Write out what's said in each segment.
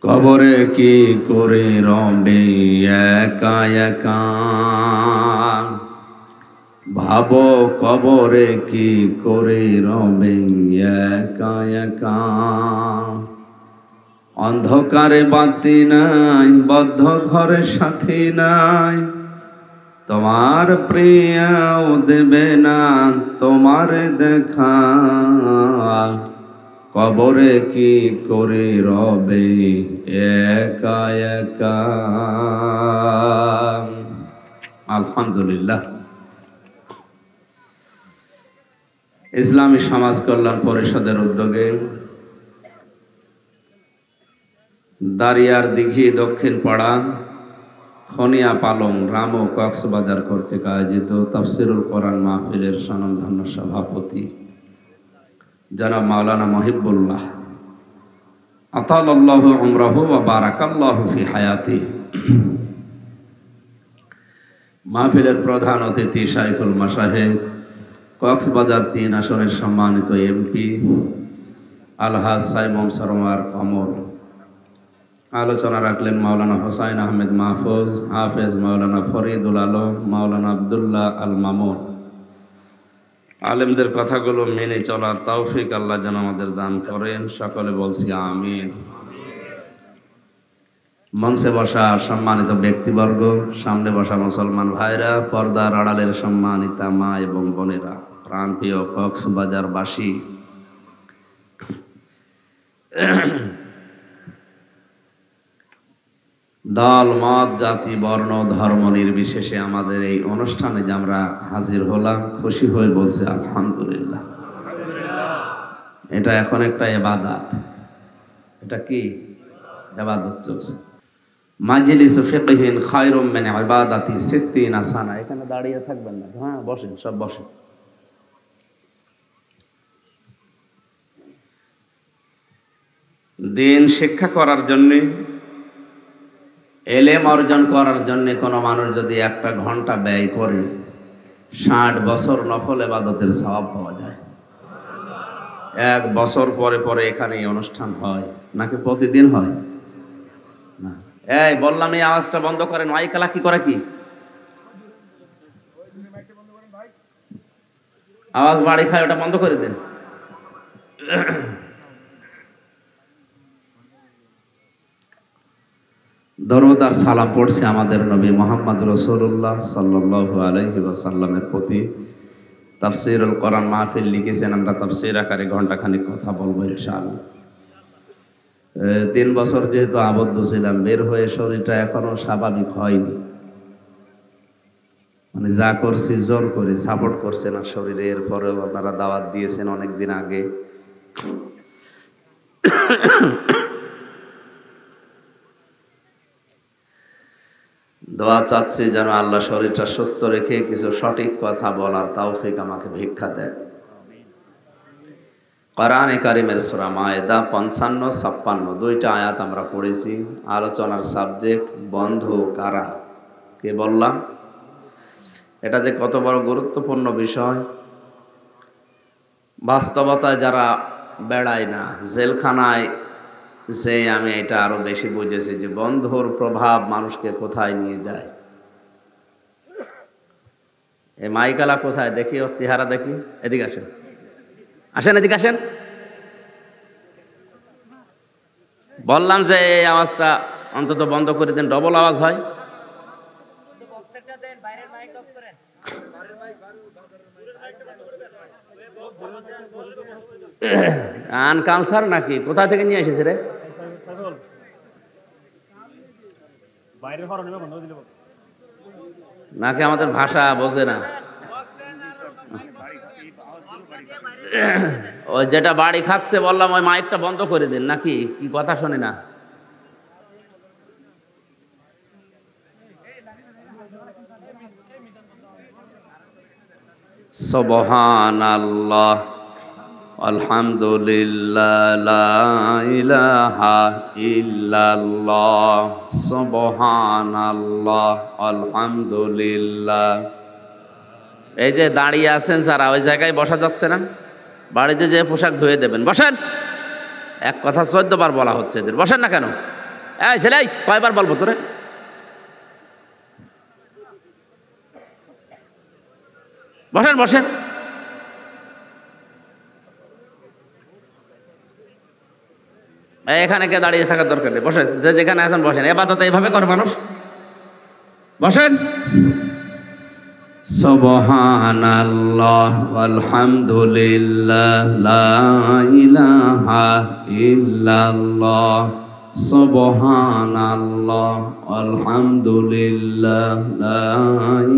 কবরে কি করে রবে একা একা, ভাবো কবরে কি করে রবে একা একা। অন্ধকারে বাতি নাই, বদ্ধ ঘরে সাথী নাই, তোমার প্রিয়াও দেবে না তোমার দেখা। কবরে কি করে রবে একা একা। আলহামদুলিল্লাহ। ইসলামী সমাজ কল্যাণ পরিষদের উদ্যোগে দারিয়ার দিঘি দক্ষিণ পাড়া খনিয়া পালং রাম ও কক্সবাজার কর্তৃক আয়োজিত তাফসিরুল কোরআন মাহফিলের স্বনামধন্য সভাপতি জনাব মাওলানা মহিবুল্লাহ আতালাল্লাহু উমরাহু ওয়া বারাকাল্লাহু ফি হায়াতিহি, মাহফিলের প্রধান অতিথি শাইখুল মাশায়েখ কক্সবাজার 3 আসনের সম্মানিত এমপি আলহাজ সাইমুম সরওয়ার কমল। আলোচনা রাখলেন মাওলানা হোসাইন আহমেদ মাহফুজ, হাফেজ মাওলানা ফরিদুল আলম, মাওলানা আব্দুল্লাহ আল মামুন। আলেমদের কথাগুলো মেনে চলার তৌফিক আল্লাহ যেন আমাদের দান করেন, সকলে বলছি আমিন। মঞ্চে বসা সম্মানিত ব্যক্তিবর্গ, সামনে বসা মুসলমান ভাইরা, পর্দার আড়ালের সম্মানিতা মা এবং বোনেরা, প্রাণপ্রিয় কক্সবাজারবাসী, দল মত জাতি বর্ণ ধর্ম নির্বিশেষে আমাদের এই অনুষ্ঠানে যে আমরা হাজির হলাম, খুশি হয়ে বলছে আলহামদুলিল্লাহ। এটা এখন একটা ইবাদত। এটা কি ইবাদত চলছে। মাজলিস ফিকহিন খায়রুম মিন ইবাদাতি 60 সানা। এখানে দাঁড়িয়ে থাকবেন না, হ্যাঁ বসেন, সব বসেন। দিন শিক্ষা করার জন্যে, এলেম অর্জন করার জন্য কোনো মানুষ যদি 1 ঘন্টা ব্যয় করে 60 বছর নফল ইবাদতের সওয়াব পাওয়া যায়। 1 বছর পরে পরে এখানে এই অনুষ্ঠান হয় নাকি প্রতিদিন হয়? না। এই বললাম এই আওয়াজটা বন্ধ করেন। মাইকালা কি করে কি আওয়াজ বাড়ি খায়, ওটা বন্ধ করে দেন। দরুদ আর সালাম পড়ছে আমাদের নবী মুহাম্মদ রাসূলুল্লাহ সাল্লাল্লাহু আলাইহি ওয়াসাল্লামের প্রতি। তাফসীরুল কোরআন মাহফিল লিখেছেন, আমরা তাফসীর আকারে ঘন্টাখানিক কথা বলবো ইনশাআল্লাহ। 3 বছর যেহেতু আবদ্ধ ছিলাম, বের হয়ে শরীরটা এখনো স্বাভাবিক হয়নি। মানে যা করছি জোর করে, সাপোর্ট করছে না শরীরে। এরপরেও আপনারা দাওয়াত দিয়েছেন অনেকদিন আগে। দোয়া চাচ্ছি যেন আল্লাহ শরীরটা সুস্থ রেখে কিছু সঠিক কথা বলার তৌফিক আমাকে ভিক্ষা দেন। কোরআনে কারিমের সূরা মায়েদা 55-56 2টা আয়াত আমরা পড়েছি। আলোচনার সাবজেক্ট বন্ধু কারা। কে বললাম? এটা যে কত বড় গুরুত্বপূর্ণ বিষয়। বাস্তবতায় যারা বেড়ায় না, জেলখানায় যে আমি এটা আরো বেশি বুঝেছি যে বন্ধুর প্রভাব মানুষকে কোথায় নিয়ে যায়। এই মাইকালা কোথায় দেখি, ওর চেহারা দেখি। এদিকে আসেন, আসেন, এদিকে আসেন। বললাম যে এই আওয়াজটা অন্তত বন্ধ করে দেন, ডবল আওয়াজ হয়। আনকালচার নাকি, কোথা থেকে নিয়ে এসেছে রে? নাকি আমাদের ভাষা বোঝে না? ওই যেটা বাড়ি খাচ্ছে বললাম ওই মাইকটা বন্ধ করে দিন, নাকি কি কথা শুনি না? সুবহানাল্লাহ, আলহামদুলিল্লাহ, লা ইলাহা ইল্লাল্লাহ, সুবহানাল্লাহ, আলহামদুলিল্লাহ। এই যে দাঁড়িয়ে আছেন যারা, ওই জায়গায় বসা যাচ্ছে না? বাড়িতে যে পোশাক ধুয়ে দেবেন। বসেন। এক কথা 14 বার বলা হচ্ছে এদের, বসেন না কেন? এই ছেলে কয়বার বলবো তোরে? বসেন বসেন। এখানে কে দাঁড়িয়ে থাকার দরকার নেই, বসেন, যে যেখানে আছেন বসেন। ইবাদত এইভাবে করে মানুষ, বসেন। সুবহানাল্লাহ ওয়ালহামদুলিল্লাহ লা ইলাহা ইল্লাল্লাহ, সুবহানাল্লাহ আলহামদুলিল্লাহ লা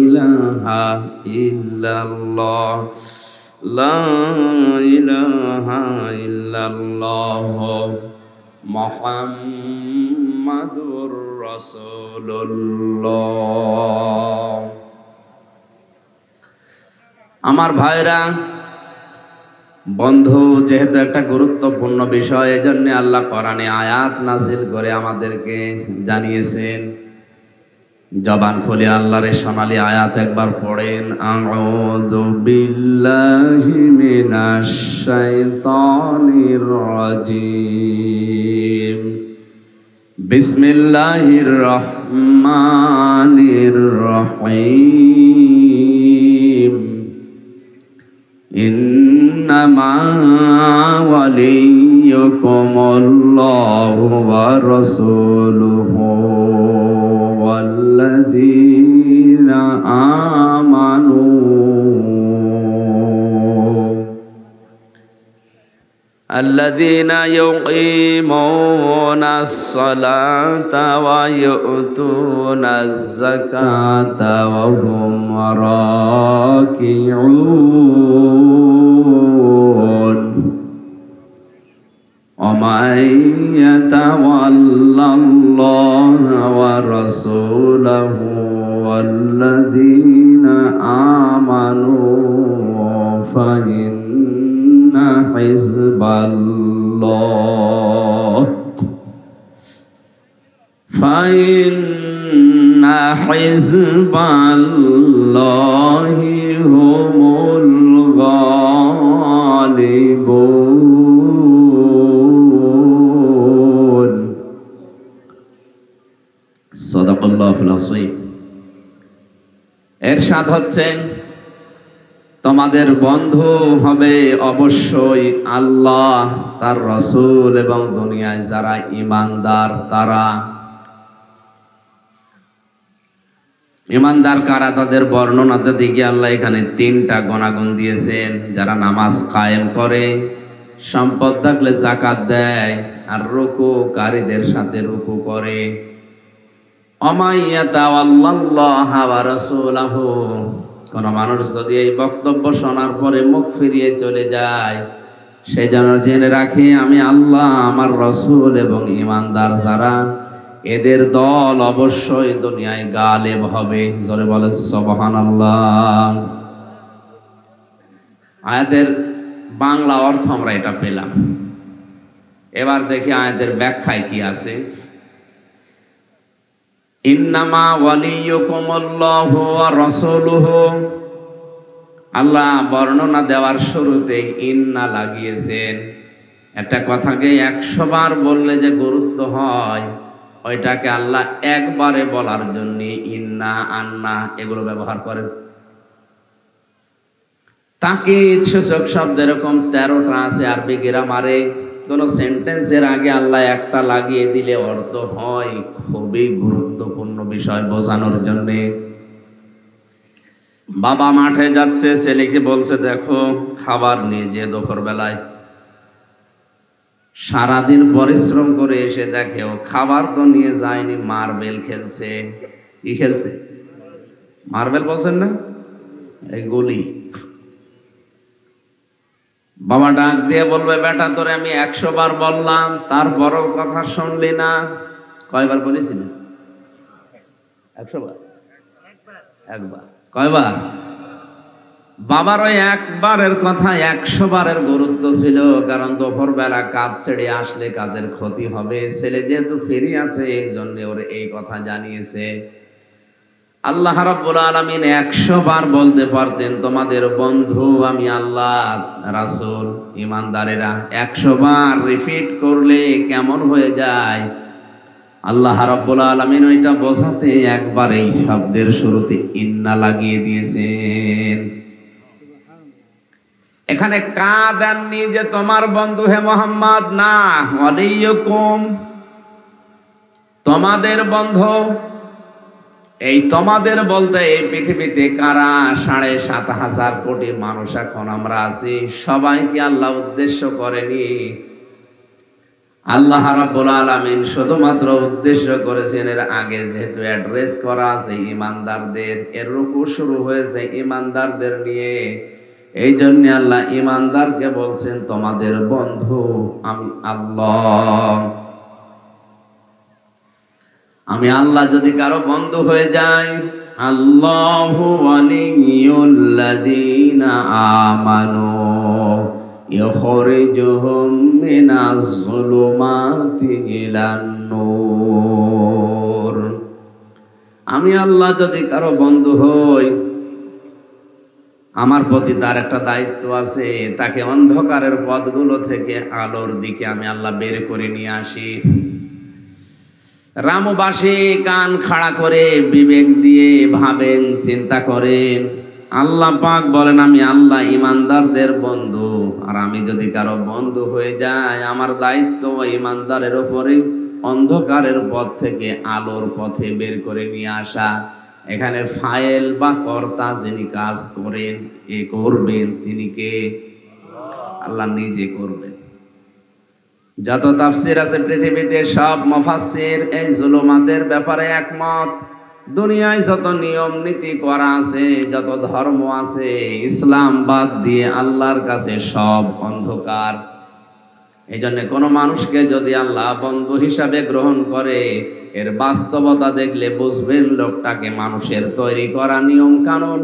ইলাহা ইল্লাল্লাহ, লা ইলাহা ইল্লাল্লাহ মুহাম্মাদুর রাসূলুল্লাহ। আমার ভাইরা, বন্ধু, যেহেতু একটা গুরুত্বপূর্ণ বিষয়, এজন্য আল্লাহ কোরআনে আয়াত নাযিল করে আমাদেরকে জানিয়েছেন। জবান খুলে আল্লাহর সোনালী আয়াত একবার পড়েন। আউযু বিল্লাহি মিনাশ শাইতানির রাজিম, বিসমিল্লাহির রহমানির রহিম। ইন্নামা ওয়ালিয়্যুকুমুল্লাহু ওয়া রাসূলুহু ওয়াল্লাযীনা আমানু আল্লাযীনা ইউকিমুনাস সালাতা ওয়া ইউতুনাজ যাকাতা ওয়া হুম রাকিউন। ওয়া মান ইয়াতাওয়াল্লাল্লাহা ওয়া রাসূলাহু ওয়াল্লাযীনা আমানু ফাইন্না হিজবাল্লাহ হিজবাল্লাহি হুমুল গালিবুন। সাদাকাল্লাহুল আযীম। এরশাদ হচ্ছে, তোমাদের বন্ধু হবে অবশ্যই আল্লাহ, তার রাসূল এবং দুনিয়ায় যারা ঈমানদার তারা। ঈমানদার কারা, তাদের বর্ণনাতে দিকে আল্লাহ এখানে তিনটা গুণাগুণ দিয়েছেন। যারা নামাজ কায়েম করে, সম্পদ থাকলে যাকাত দেয়, আর রুকুকারীদের সাথে রুকু করে। অমাইয়াতাওয়াল্লাল্লাহা ওয়া রাসূলাহু, কোন মানুষ যদি এই বক্তব্য শোনার পরে মুখ ফিরিয়ে চলে যায়, সে যেন জেনে রাখে আমি আল্লাহ, আমার রাসূল এবং ঈমানদার যারা, এদের দল অবশ্যই দুনিয়ায় গালেব হবে। জোরে বলে সুবহানাল্লাহ। আয়াতের বাংলা অর্থ আমরা এটা পেলাম। এবার দেখি আয়াতের ব্যাখ্যায় কি আছে। ইন্নামা ওয়ালিয়্যুকুমুল্লাহু ওয়া রাসূলুহু, আল্লাহ বর্ণনা দেওয়ার শুরুতেই ইন্না লাগিয়েছেন। একটা কথাকে 100 বার বললে যে গুরুত্ব হয়, ওইটাকে আল্লাহ একবারে বলার জন্য ইন্না, আন্না এগুলো ব্যবহার করেন। তাকিদ সূচক শব্দ এরকম 13টা আছে আরবি গ্রামারে। কোন সেন্টেন্সের আগে আল্লাহ একটা লাগিয়ে দিলে অর্থ হয় খুবই গুরুত্বপূর্ণ বিষয় বোঝানোর জন্য। বাবা মাঠে যাচ্ছে, ছেলেকে বলছে দেখো খাবার নিয়ে যে দুপুর বেলায়। সারাদিন পরিশ্রম করে এসে দেখে ও খাবার তো নিয়ে যায়নি, মার্বেল খেলছে। কি খেলছে? মার্বেল বলছেন না, এই গুলি। বাবা ডাক দিয়ে বলবে বেটা তোরে আমি 100 বার বললাম, তারপরও কথা শুনলি না। কয়বার বলেছিল? 100 বার। একবার। কয়বার? বাবার ওই একবারের কথা 100 বারের গুরুত্ব ছিল, কারণ দুপুর বেলা কাজ ছেড়ে আসলে কাজের ক্ষতি হবে। ছেলে যেহেতু ফিরে আছে এই জন্য ওর এই কথা জানিয়েছে। আল্লাহ রাব্বুল আলামিন 100 বার বলতে পারতেন তোমাদের বন্ধু আমি আল্লাহ, রাসূল, ঈমানদারেরা। 100 বার রিপিট করলে কেমন হয়ে যায়? আল্লাহ রাব্বুল আলামিন ওইটা বোঝাতে একবার এই শব্দের শুরুতে ইন্না লাগিয়ে দিয়েছেন। এখানে কা দেননি যে তোমার বন্ধু হে মুহাম্মদ, না, ওয়ালিয়ুকুম, তোমাদের বন্ধু। এই তোমাদের বলতে এই পৃথিবীতে কারা ৭,৫০০ কোটি মানুষ এখন আমরা আছি, সবাইকে আল্লাহ উদ্দেশ্য করেনি। আল্লাহ রাব্বুল আলামিন শুধুমাত্র উদ্দেশ্য করেছেন, এর আগে যেহেতু অ্যাড্রেস করা আছে ঈমানদারদের, এর রুকু শুরু হয়েছে ঈমানদারদের নিয়ে, এই জন্য আল্লাহ ঈমানদারকে বলছেন তোমাদের বন্ধু আমি আল্লাহ। আমি আল্লাহ যদি কারো বন্ধু হয়ে যাই, আল্লাহু ওয়ালিয়ুল্লাযীনা আমানু ইখরিজুহুম মিনাজ যুলুমাতি ইলান নূর। আমি আল্লাহ যদি কারো বন্ধু হই, আমার প্রতি তার একটা দায়িত্ব আছে, তাকে অন্ধকারের পথগুলো থেকে আলোর দিকে আমি আল্লাহ বের করে নিয়ে আসি। রামবাসী কান খাড়া করে বিবেক দিয়ে ভাবেন, চিন্তা করেন। আল্লাহ পাক বলেন আমি আল্লাহ ঈমানদারদের বন্ধু, আর আমি যদি কারো বন্ধু হয়ে যাই, আমার দায়িত্ব ঈমানদারের উপরে অন্ধকারের পথ থেকে আলোর পথে বের করে নিয়ে আসা। এখানে ফাইল বা কর্তা যিনি কাজ করেন, এ করবেন তিনি কে? আল্লাহ নিজে করবেন। যত তাফসীর আছে পৃথিবীতে সব মুফাসসির এই জুলুমাতের ব্যাপারে একমত। দুনিয়ায় যত নিয়ম নীতি করা আছে, যত ধর্ম আছে, ইসলাম বাদ দিয়ে আল্লাহর কাছে সব অন্ধকার। এই জন্য কোনো মানুষকে যদি আল্লাহ বন্ধু হিসাবে গ্রহণ করে, এর বাস্তবতা দেখলে বুঝবেন লোকটাকে মানুষের তৈরি করা নিয়ম কানুন,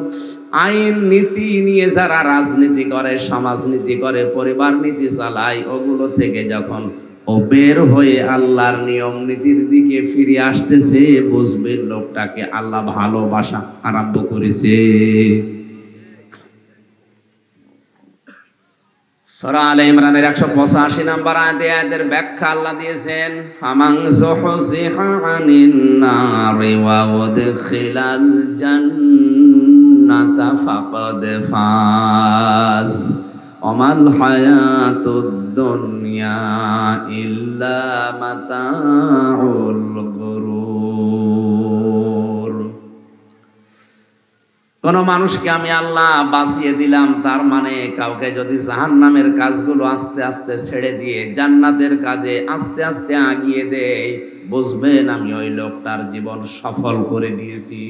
আইন নীতি নিয়ে যারা রাজনীতি করে, সমাজনীতি করে, পরিবার নীতি চালায়, ওগুলো থেকে যখন ও বের হয়ে আল্লাহর নিয়ম নীতির দিকে ফিরে আসতেছে, বুঝবেন লোকটাকে আল্লাহ ভালোবাসা আরম্ভ করেছে। সূরা আলে ইমরানের ১৮৫ নম্বর আয়াতের ব্যাখ্যা আল্লাহ দিয়েছেন, ফামান যুহজিহা আনিন নারি ওয়া উদখিলাল জান্নাতা ফাকাদ ফাজ ওয়ামাল হায়াতুদ দুনিয়া ইল্লা মাতাউল গুরুর। কোন মানুষকে আমি আল্লাহ বাঁচিয়ে দিলাম, তার মানে কাউকে যদি জাহান্নামের কাজগুলো আস্তে আস্তে ছেড়ে দিয়ে জান্নাতের কাজে আস্তে আস্তে আগিয়ে দেয়, বুঝবেন আমি ওই লোকটার জীবন সফল করে দিয়েছি।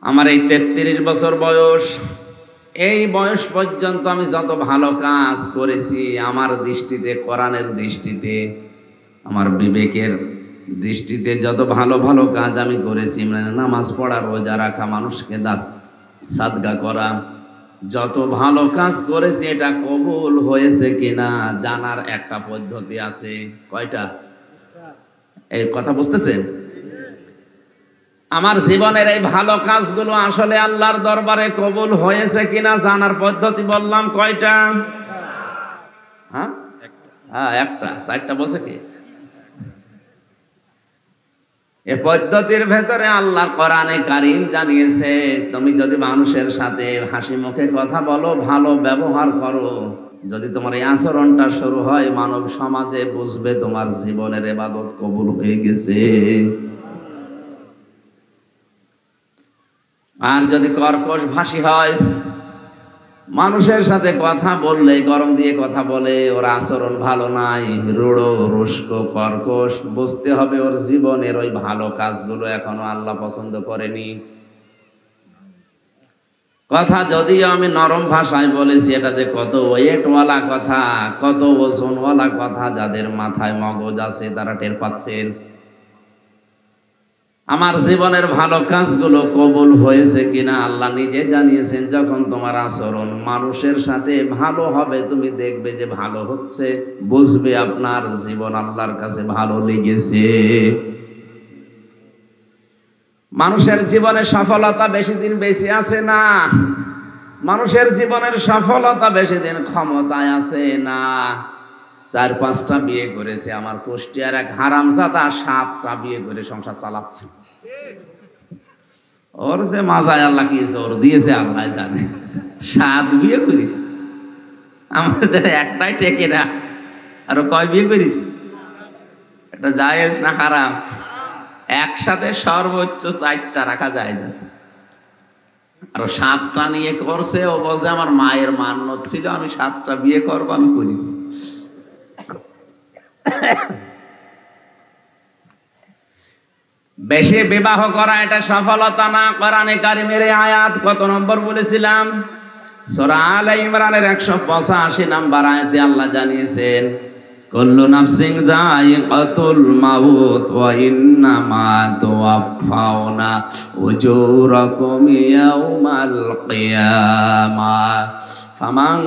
আমার এই ৩৩ বছর বয়স, এই বয়স পর্যন্ত আমি যত ভালো কাজ করেছি, আমার দৃষ্টিতে, কোরআনের দৃষ্টিতে, আমার বিবেকের দৃষ্টিতে যত ভালো ভালো কাজ আমি করেছি, মানে নামাজ পড়া, রোজা রাখা, মানুষকে সাদকা করা, যত ভালো কাজ করেছি, এটা কবুল হয়েছে কিনা জানার একটা পদ্ধতি আছে। কয়টা? এই কথা বুঝতেছেন? আমার জীবনের এই ভালো কাজগুলো আসলে আল্লাহর দরবারে কবুল হয়েছে কিনা জানার পদ্ধতি বললাম কয়টা? হ্যাঁ, একটা। ৪টা বলছে কি? এই পদ্ধতির ভেতরে আল্লাহর কোরআনে কারীম জানিয়েছে, তুমি যদি মানুষের সাথে হাসি মুখে কথা বলো, ভালো ব্যবহার করো, যদি তোমার এই আচরণটা শুরু হয় মানব সমাজে, বুঝবে তোমার জীবনের ইবাদত কবুল হয়ে গেছে। আর যদি কর্কশ ভাষী হয়, মানুষের সাথে কথা বললে গরম দিয়ে কথা বলে, ওর আচরণ ভালো নাই, রূঢ়, রুস্ক, কর্কশ, বুঝতে হবে ওর জীবনের ওই ভালো কাজগুলো এখনো আল্লাহ পছন্দ করেনি। কথা যদিও আমি নরম ভাষায় বলেছি, এটা যে কত ওয়েটওয়ালা কথা, কত ওজনওয়ালা কথা, যাদের মাথায় মগজ আছে তারা টের পাচ্ছেন। আমার জীবনের ভালো কাজগুলো কবুল হয়েছে কিনা আল্লাহ নিজে জানিয়েছেন। যখন তোমার আচরণ মানুষের সাথে ভালো হবে, তুমি দেখবে যে ভালো হচ্ছে, বুঝবে আপনার জীবন আল্লাহর কাছে ভালো লেগেছে। মানুষের জীবনে সফলতা বেশি দিন বেঁচে আছে না, মানুষের জীবনের সফলতা বেশি দিন ক্ষমতায় আছে না। 4-5টা বিয়ে করেছে। আমার কুষ্টিয়ার এক হারামজাদা 7টা বিয়ে করে সংসার চালাচ্ছে। ওর যে মাজায় আল্লাহ কি জোর দিয়েছে আল্লাহ জানে। 7 বিয়ে করিস, আমাদের একটাই টেকে না। আর কয় বিয়ে করিস? এটা জায়েজ না হারাম? একসাথে সর্বোচ্চ 4টা রাখা যায় না। আর 7টা নিয়ে করছে। ও বলছে আমার মায়ের মান্যত ছিল, আমি 7টা বিয়ে করবো, আমি করেছি। বেশি বিবাহ করা এটা সফলতা না। কোরআনে কারিমের আয়াত কত নম্বর বলেছিলাম? সূরা আলে ইমরানের 185 নম্বর আয়াতে আল্লাহ জানিয়েছেন, কুল্লু নাফসিন যায়িকাতুল মাউত ওয়া ইন্নামা তুওয়াফাউনা উজুরাকুম ইয়াওমাল কিয়ামাহ ফামান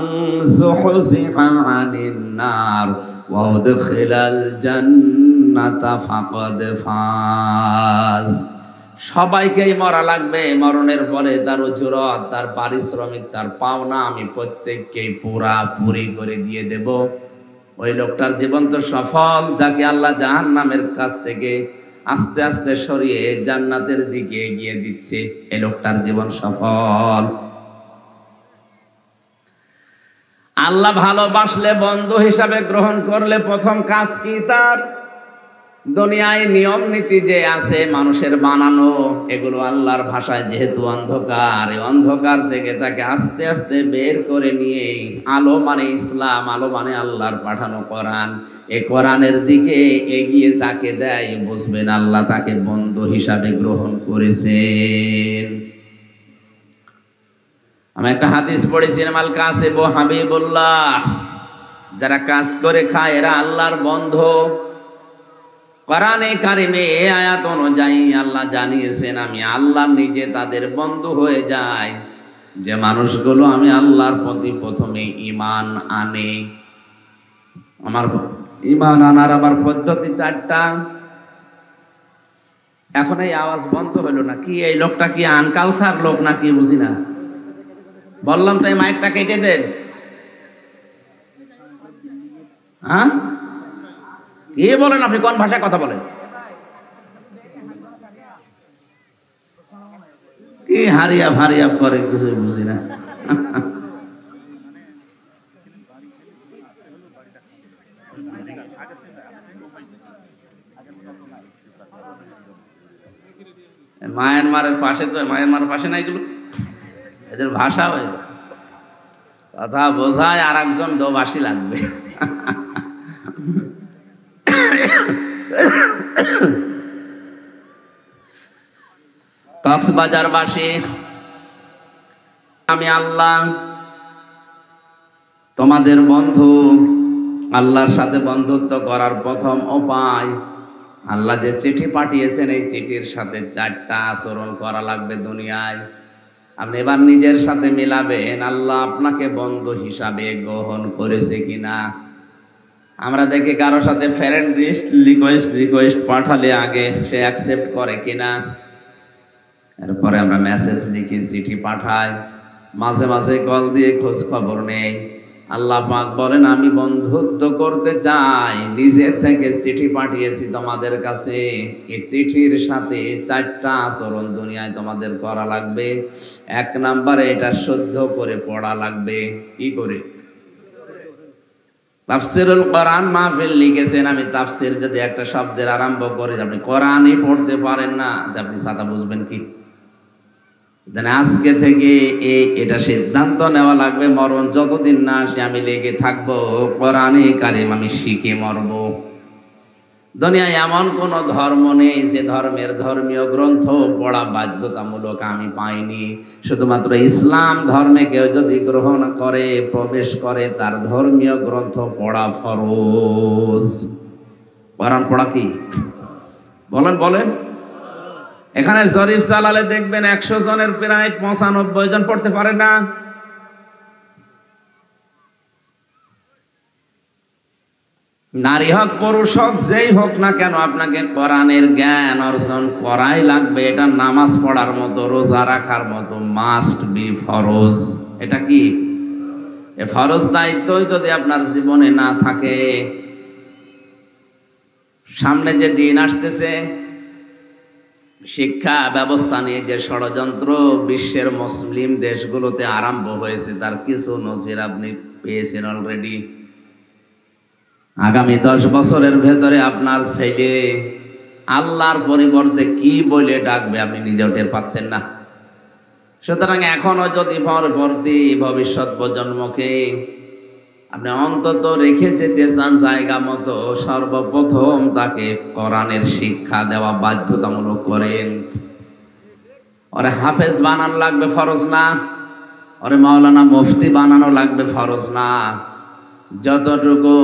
যুহজিহা আনিন নার ওয়া উদখিলাল জান্নাতা ফাকাদ ফাজ। সবাইকেই মরা লাগবে। মরণের পরে তার উজুরত, তার পারিশ্রমিক, তার পাওনা আমি প্রত্যেককেই পুরাপুরি করে দিয়ে দেব। ওই লোকটার জীবন তো সফল, যাকে আল্লাহ জাহান্নামের কাছ থেকে আস্তে আস্তে সরিয়ে জান্নাতের দিকে এগিয়ে দিচ্ছে। এই লোকটার জীবন সফল। আল্লাহ ভালোবাসলে, বন্ধু হিসাবে গ্রহণ করলে প্রথম কাজ কি তার? দুনিয়ায় নিয়ম নীতি যে আছে মানুষের বানানো, এগুলো আল্লাহর ভাষায় যেহেতু অন্ধকার, এই অন্ধকার থেকে তাকে আস্তে আস্তে বের করে নিয়ে আলো মানে ইসলাম, আলো মানে আল্লাহর পাঠানো কোরআন, এই কোরআনের দিকে এগিয়ে যাকে দেয়, বুঝবেন আল্লাহ তাকে বন্ধু হিসাবে গ্রহণ করেছেন। আমি একটা হাদিস পড়েছিলাম, আল কাসিবু হাবিবুল্লাহ, যারা কাজ করে খায় এরা আল্লাহর বন্ধু। কোরআনে কারিমে এই আয়াত অনুযায়ী আল্লাহ জানিয়েছেন, আমি আল্লাহ নিজে তাদের বন্ধু হয়ে যাই যে মানুষগুলো আমি আল্লাহর প্রতি প্রথমে ঈমান আনে। আমার ঈমান আনার আবার পদ্ধতি 4টা। এখন এই আওয়াজ বন্ধ হলো না কি? এই লোকটা কি আনকালচার লোক নাকি বুঝি না। বললাম তাই মাইকটা কেটে দেন। হ্যাঁ, কি বলেন আপনি? কোন ভাষায় কথা বলেন? কি হারিয়া ফারিয়া করে কিছু বুঝি না। মায়ানমারের পাশে তো, মায়ানমারের পাশে না এগুলো, এদের ভাষা হয়ে কথা বোঝায় আর একজন দোভাষী লাগবে। কক্সবাজারবাসী, আমি আল্লাহ তোমাদের বন্ধু। আল্লাহর সাথে বন্ধুত্ব করার প্রথম উপায়, আল্লাহ যে চিঠি পাঠিয়েছেন এই চিঠির সাথে 4টা আচরণ করা লাগবে দুনিয়ায়। আপনি এবার নিজের সাথে মিলাবেন আল্লাহ আপনাকে বন্ধু হিসাবে গ্রহণ করেছে কিনা। আমরা দেখি কারোর সাথে ফ্রেন্ড রিকোয়েস্ট পাঠালে আগে সে অ্যাকসেপ্ট করে কিনা, এরপরে আমরা মেসেজ লিখি, চিঠি পাঠাই, মাঝে মাঝে কল দিয়ে খোঁজ খবর নেই। আল্লাহ পাক বলেন, আমি বন্ধুত্ব করতে চাই, নিজের থেকে চিঠি পাঠিয়েছি তোমাদের কাছে। এই চিঠির সাথে 4টা আচরণ দুনিয়ায় তোমাদের করা লাগবে। 1 নম্বরে এটা শুদ্ধ করে পড়া লাগবে। কি করে? তাফসিরুল কোরআন মাহফিল লিখেছেন, আমি তাফসির যদি একটা শব্দের আরম্ভ করে আপনি কোরআনই পড়তে পারেন না, আপনি ছাতা বুঝবেন কি? আজকে থেকে এটা সিদ্ধান্ত নেওয়া লাগবে, মরণ যতদিন না আসে আমি লেগে থাকবো কোরআনে কারিম আমি শিখে মরব। দুনিয়ায় এমন কোন ধর্ম নেই যে ধর্মের ধর্মীয় গ্রন্থ পড়া বাধ্যতামূলক আমি পাইনি। শুধুমাত্র ইসলাম ধর্মে কেউ যদি গ্রহণ করে, প্রবেশ করে, তার ধর্মীয় গ্রন্থ পড়া ফরজ। কোরআন পড়া কি? বলেন বলেন। এখানে জরিফ চালালে দেখবেন 100 জনের প্রায় 95 জন পড়তে পারে না। নারী হোক পুরুষ হোক যেই হোক না কেন, আপনাকে কোরআনের জ্ঞান অর্জন করাই লাগবে। এটা নামাজ পড়ার মতো, রোজা রাখার মতো, মাস্ট বি ফরজ। এটা কি? এ ফরজ দায়িত্বই যদি আপনার জীবনে না থাকে, সামনে যে দিন আসতেছে, শিক্ষা ব্যবস্থা নিয়ে যে ষড়যন্ত্র বিশ্বের মুসলিম দেশগুলোতে আরম্ভ হয়েছে, তার কিছু নজির আপনি পেয়েছেন অলরেডি। আগামী 10 বছরের ভেতরে আপনার ছেলে আল্লাহর পরিবর্তে কি বলে ডাকবে আপনি নিজেও টের পাচ্ছেন না। সুতরাং এখনো যদি পরবর্তী ভবিষ্যৎ প্রজন্মকে আপনি অন্তত রেখে যেতে চান জায়গা মতো, সর্বপ্রথম তাকে কোরআনের শিক্ষা দেওয়া বাধ্যতামূলক করেন। ওরে হাফেজ বানানো লাগবে ফরজ না, ওরে মাওলানা মুফতি বানানো লাগবে ফরজ না। যতটুকু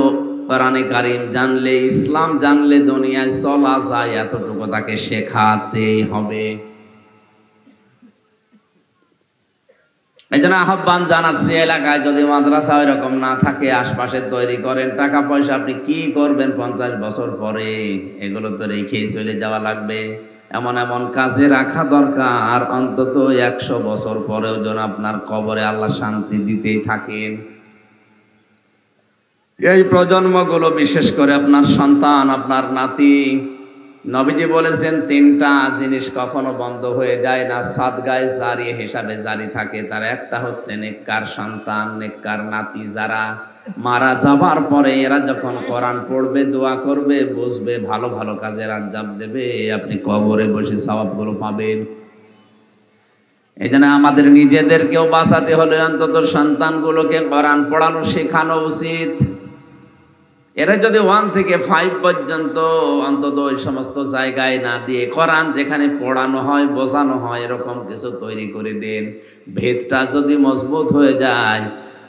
কোরআনে কারিম জানলে, ইসলাম জানলে দুনিয়ায় চলা যায়, এতটুকু তাকে শেখাতে হবে। এই জন্য আহ্বান জানাচ্ছি, এলাকায় যদি মাদ্রাসা ওইরকম না থাকে আশপাশে তৈরি করেন। টাকা পয়সা আপনি কি করবেন 50 বছর পরে? এগুলো তো রেখেই চলে যাওয়া লাগবে। এমন এমন কাজে রাখা দরকার অন্তত 100 বছর পরেও যেন আপনার কবরে আল্লাহ শান্তি দিতেই থাকেন। এই প্রজন্মগুলো, বিশেষ করে আপনার সন্তান, আপনার নাতি, নবীজি বলেছেন 3টা জিনিস কখনো বন্ধ হয়ে যায় না, সাদগায়ে জারি হিসাবে জারি থাকে। তার একটা হচ্ছে নেককার সন্তান, নেককার নাতি। যারা মারা যাবার পরে এরা যখন কোরআন পড়বে, দোয়া করবে, বুঝবে, ভালো ভালো কাজের আঞ্জাম দেবে, আপনি কবরে বসে সওয়াবগুলো পাবেন। এই জন্য আমাদের নিজেদেরকেও বাঁচাতে হলে অন্তত সন্তানগুলোকে কোরআন পড়ানো শেখানো উচিত। এরা যদি 1 থেকে 5 পর্যন্ত অন্তত ওই সমস্ত জায়গায় না দিয়ে কোরআন যেখানে পড়ানো হয়, বোঝানো হয়, এরকম কিছু তৈরি করে দেন। ভেদটা যদি মজবুত হয়ে যায়,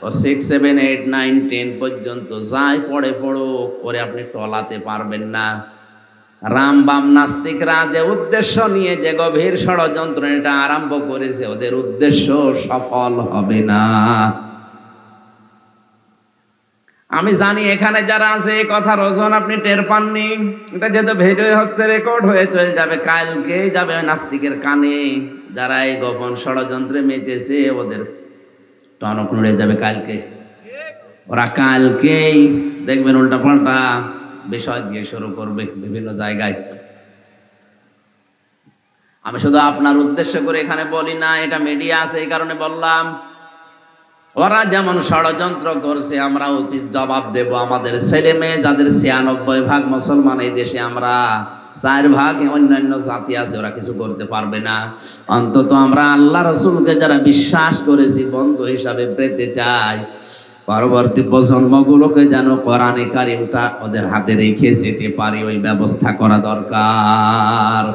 ও 6, 7, 8, 9, 10 পর্যন্ত যাই পড়ে পড়ুক, করে আপনি টলাতে পারবেন না। রামবাম নাস্তিকরা যে উদ্দেশ্য নিয়ে যে গভীর ষড়যন্ত্র এটা আরম্ভ করেছে, ওদের উদ্দেশ্য সফল হবে না। আমি জানি এখানে যারা আছে এই কথার ওজন আপনি টের পাননি। এটা যেহেতু ভিডিও হচ্ছে, রেকর্ড হয়ে চলে যাবে, কালকেই যাবে নাস্তিকের কানে। যারা এই গোপন ষড়যন্ত্রে মেতেছে ওদের টনক নড়ে যাবে কালকে। ওরা কালকেই দেখবেন উল্টা পাল্টা বিষয় দিয়ে শুরু করবে বিভিন্ন জায়গায়। আমি শুধু আপনার উদ্দেশ্য করে এখানে বলি না, এটা মিডিয়া আছে এই কারণে বললাম। ওরা যেমন ষড়যন্ত্র করছে, আমরা উচিত জবাব দেব। আমাদের ছেলে মেয়ে যাদের 96% মুসলমান এই দেশে, আমরা 4% অন্যান্য জাতি আছে, ওরা কিছু করতে পারবে না। অন্তত আমরা আল্লাহ রসুলকে যারা বিশ্বাস করেছি বন্ধু হিসাবে পেতে চাই, পরবর্তী প্রজন্মগুলোকে যেন কোরআনে কারিমটা ওদের হাতে রেখে যেতে পারি, ওই ব্যবস্থা করা দরকার।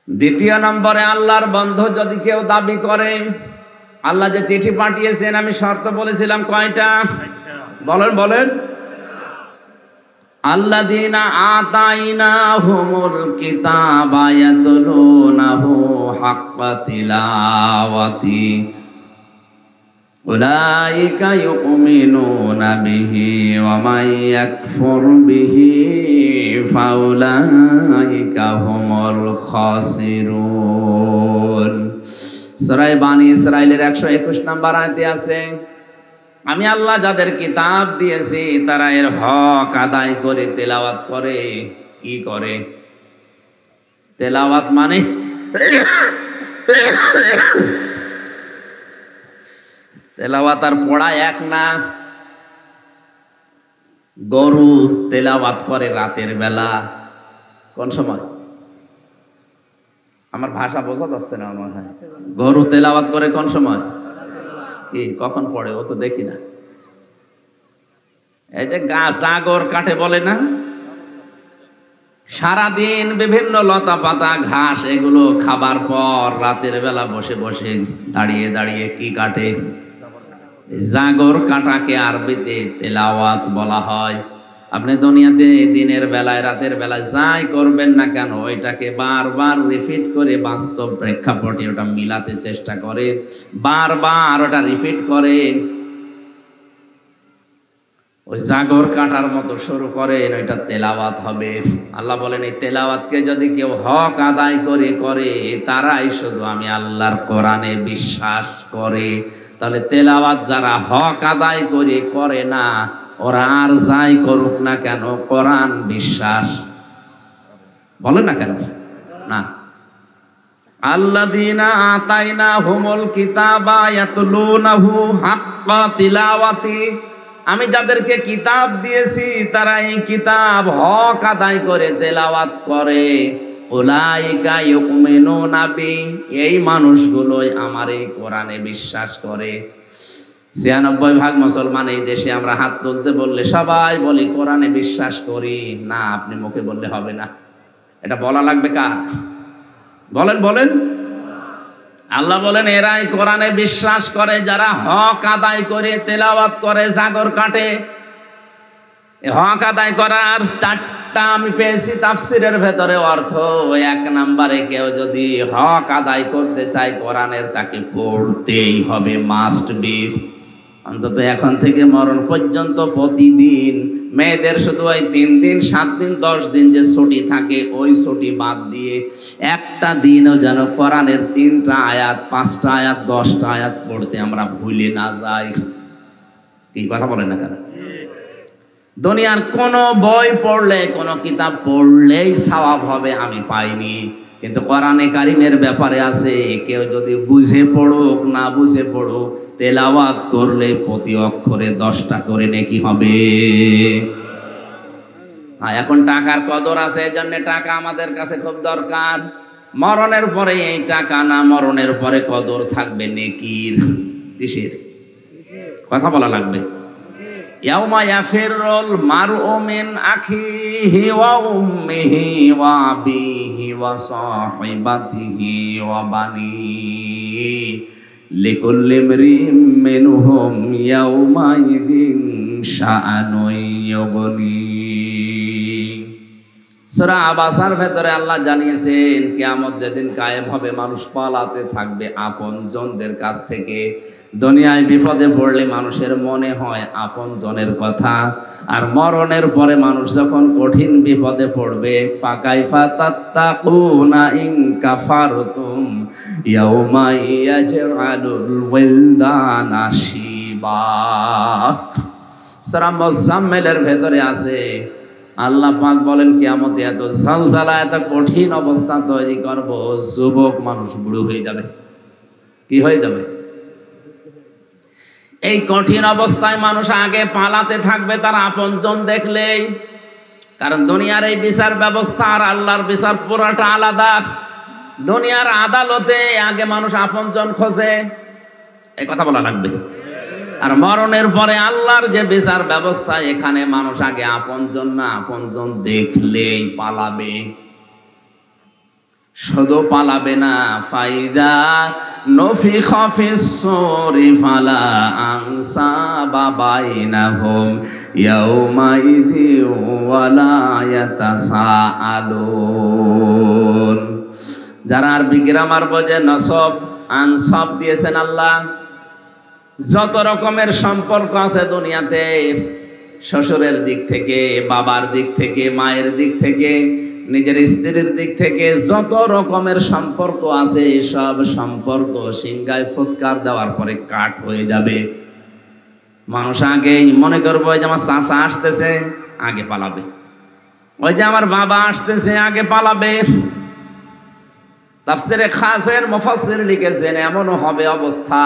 দ্বিতীয় নম্বরে, আল্লাহর বন্ধু যদি কেউ দাবি করে, আল্লাহ যে চিঠি পাঠিয়েছেন, আমি শর্ত বলেছিলাম কয়টা? বলেন বলেন। আল্লাযীনা আতাইনাহুমুল কিতাবা ইয়াতলুনাহু হাক্কা তিলাওয়াতি উলাইকা ইউমিনুনা বিহি ওয়া মান ইয়াকফুর বিহি ফাউলাইকা হুমুল খাসিরুন। সূরা বানী ইসরাঈলের 121 নম্বর আয়াতে আছে, আমি আল্লাহ যাদের কিতাব দিয়েছি তারা এর হক আদায় করে তেলাওয়াত করে। কি করে? তেলাওয়াত মানে তেলাওয়াত আর পড়া এক না। গরু তেলাওয়াত করে রাতের বেলা। কোন সময়? আমার ভাষা বোঝা যাচ্ছে না মনে হয়। গরু তেলাওয়াত করে কোন সময়? কি কখন পড়ে? ও তো দেখি না। এই যে জাগর কাটে বলে না, সারাদিন বিভিন্ন লতা পাতা ঘাস এগুলো খাবার পর রাতের বেলা বসে বসে দাঁড়িয়ে দাঁড়িয়ে কি কাটে? জাগর কাটাকে আরবিতে তেলাওয়াত বলা হয়। আপনি দুনিয়াতে দিনের বেলায় রাতের বেলায় যাই করবেন না কেন, ওইটাকে বারবার রিপিট করে বাস্তব প্রেক্ষাপটে ওটা মিলাতে চেষ্টা করে, বারবার ওটা রিপিট করে, ওই জাগর কাটার মতো শুরু করেন, ওইটা তেলাওয়াত হবে। আল্লাহ বলেন, এই তেলাওয়াতকে যদি কেউ হক আদায় করে তারাই শুধু আমি আল্লাহর কোরআনে বিশ্বাস করে, তাহলে তেলাওয়াত যারা হক আদায় করে না, ওরা আর যাই করুক না কেন কোরআন বিশ্বাস বলে না কেন? না। আল্লাযীনা আতাইনাহুমুল কিতাবা ইয়াতলুনাহু হাক্কা তিলাওয়াতি, আমি যাদেরকে কিতাব দিয়েছি তারা এই কিতাব হক আদায় করে তেলাওয়াত করে। উলাইকা ইউমিনুনা বি, এই মানুষগুলোই আমার এই কোরআনে বিশ্বাস করে। ৯৬% মুসলমান এই দেশে আমরা হাত তুলতে বললে সবাই বলি কোরআনে বিশ্বাস করি না। আপনি মুখে বললে হবে না, এটা বলা লাগবে কার? বলেন বলেন। আল্লাহ বলেন এরাই কোরআনে বিশ্বাস করে যারা হক আদায় করে তেলাওয়াত করে, জাগর কাটে। হক আদায় করার 4টা আমি পেয়েছি তাফসিরের ভেতরে অর্থ। 1 নম্বরে কেউ যদি হক আদায় করতে চায় কোরআনের, তাকে পড়তেই হবে, মাস্ট বি। অন্তত এখন থেকে মরণ পর্যন্ত প্রতিদিন মেয়েদের শুধু ওই 3 দিন 7 দিন 10 দিন যে ছুটি থাকে, ওই ছুটি বাদ দিয়ে একটা দিনও যেন কোরআনের 3টা আয়াত 5টা আয়াত 10টা আয়াত পড়তে আমরা ভুলে না যাই। কি কথা বলেন না কেন? দুনিয়ার কোন বই পড়লে, কোন কিতাব পড়লেই সওয়াব হবে আমি পাইনি, কিন্তু কোরআনে কারিমের ব্যাপারে আছে। কেউ যদি বুঝে পড়ুক না বুঝে পড়ুক, তেলাওয়াত করলে প্রতি অক্ষরে 10টা করে নেকি হবে। এখন টাকার কদর আছে, এজন্য টাকা আমাদের কাছে খুব দরকার। মরণের পরে এই টাকা না, মরণের পরে কদর থাকবে নেকির। কিসের কথা বলা লাগবে? ইয়াউমা ইয়াফিরুল মারউ মিন আখিহি ওয়া উম্মিহি ওয়া আবিহি ওয়া সাহিবাতিহি ওয়া বানিহি লিকুল্লি ইমরিইম মিনহুম ইয়াউমাইযিন শাআনুন ইউগনি। সূরা আবাসার ভেতরে আল্লাহ জানিয়েছেন কিয়ামত যেদিন কায়েম হবে, মানুষ পালাতে থাকবে আপনজনদের কাছ থেকে। দুনিয়ায় বিপদে পড়লে মানুষের মনে হয় আপনজনের কথা, আর মরণের পরে মানুষ যখন কঠিন বিপদে পড়বে, ফাকাইফা তাত্তাকুনা ইন কাফারতুম ইয়াউমা ইয়াজআলুল ওয়ালদানা শিবা। সূরা মুজাম্মিলের ভেতরে আছে, আল্লাহ পাক বলেন কিয়ামতে এত জালজালা, এত কঠিন অবস্থা তৈরি করব, যুবক মানুষ বুড়ো হয়ে যাবে। কি হয়ে যাবে? এই কঠিন অবস্থায় মানুষ আগে পালাতে থাকবে তার আপনজন দেখলেই। কারণ দুনিয়ার এই বিচার ব্যবস্থা আর আল্লাহর বিচার পুরাটা আলাদা। দুনিয়ার আদালতে আগে মানুষ আপনজন খোঁজে, এই কথা বলা লাগবে। আর মরণের পরে আল্লাহর যে বিচার ব্যবস্থা, এখানে মানুষ আগে আপনজন না, আপনজন দেখলেই পালাবে। শুধু পালাবে না, ফাইদা নফিখা ফিস সূরি ফালা আনসাবা বাইনাহুম ইয়াউমাইযি ওয়ালা ইয়াতাসাআলুন। যারা আরবি গ্রামার বোঝে, নসব আনসাব দিয়েছেন আল্লাহ। যত রকমের সম্পর্ক আছে দুনিয়াতে, শ্বশুরের দিক থেকে, বাবার দিক থেকে, মায়ের দিক থেকে, নিজের স্ত্রীর দিক থেকে যত রকমের সম্পর্ক আছে, সব সম্পর্ক সিংহায় ফুৎকার দেওয়ার পরে কাট হয়ে যাবে। মানুষ আগেই মনে করবে ওই যে আমার চাচা আসতেছে, আগে পালাবে। ওই যে আমার বাবা আসতেছে, আগে পালাবে। তাফসিরে খাসের মুফাসসির লিখেছেন এমনও হবে অবস্থা,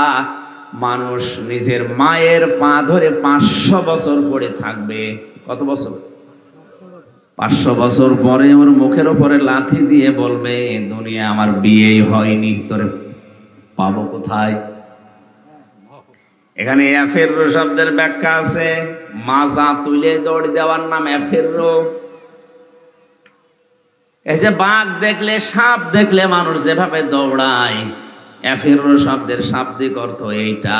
মানুষ নিজের মায়ের পা ধরে 500 বছর পড়ে থাকবে। কত বছর? 500 বছর পরে ওর মুখের উপরে লাথি দিয়ে বলবে, দুনিয়া আমার বিয়েই হয়নি, তোরে পাবো কোথায়? এখানে এফেররো শব্দের ব্যাখ্যা আছে, মাজা তুলে দৌড় দেওয়ার নাম এফেররো। এই যে বাঘ দেখলে, সাপ দেখলে মানুষ যেভাবে দৌড়ায়, এফেররো শব্দের শাব্দিক অর্থ এইটা।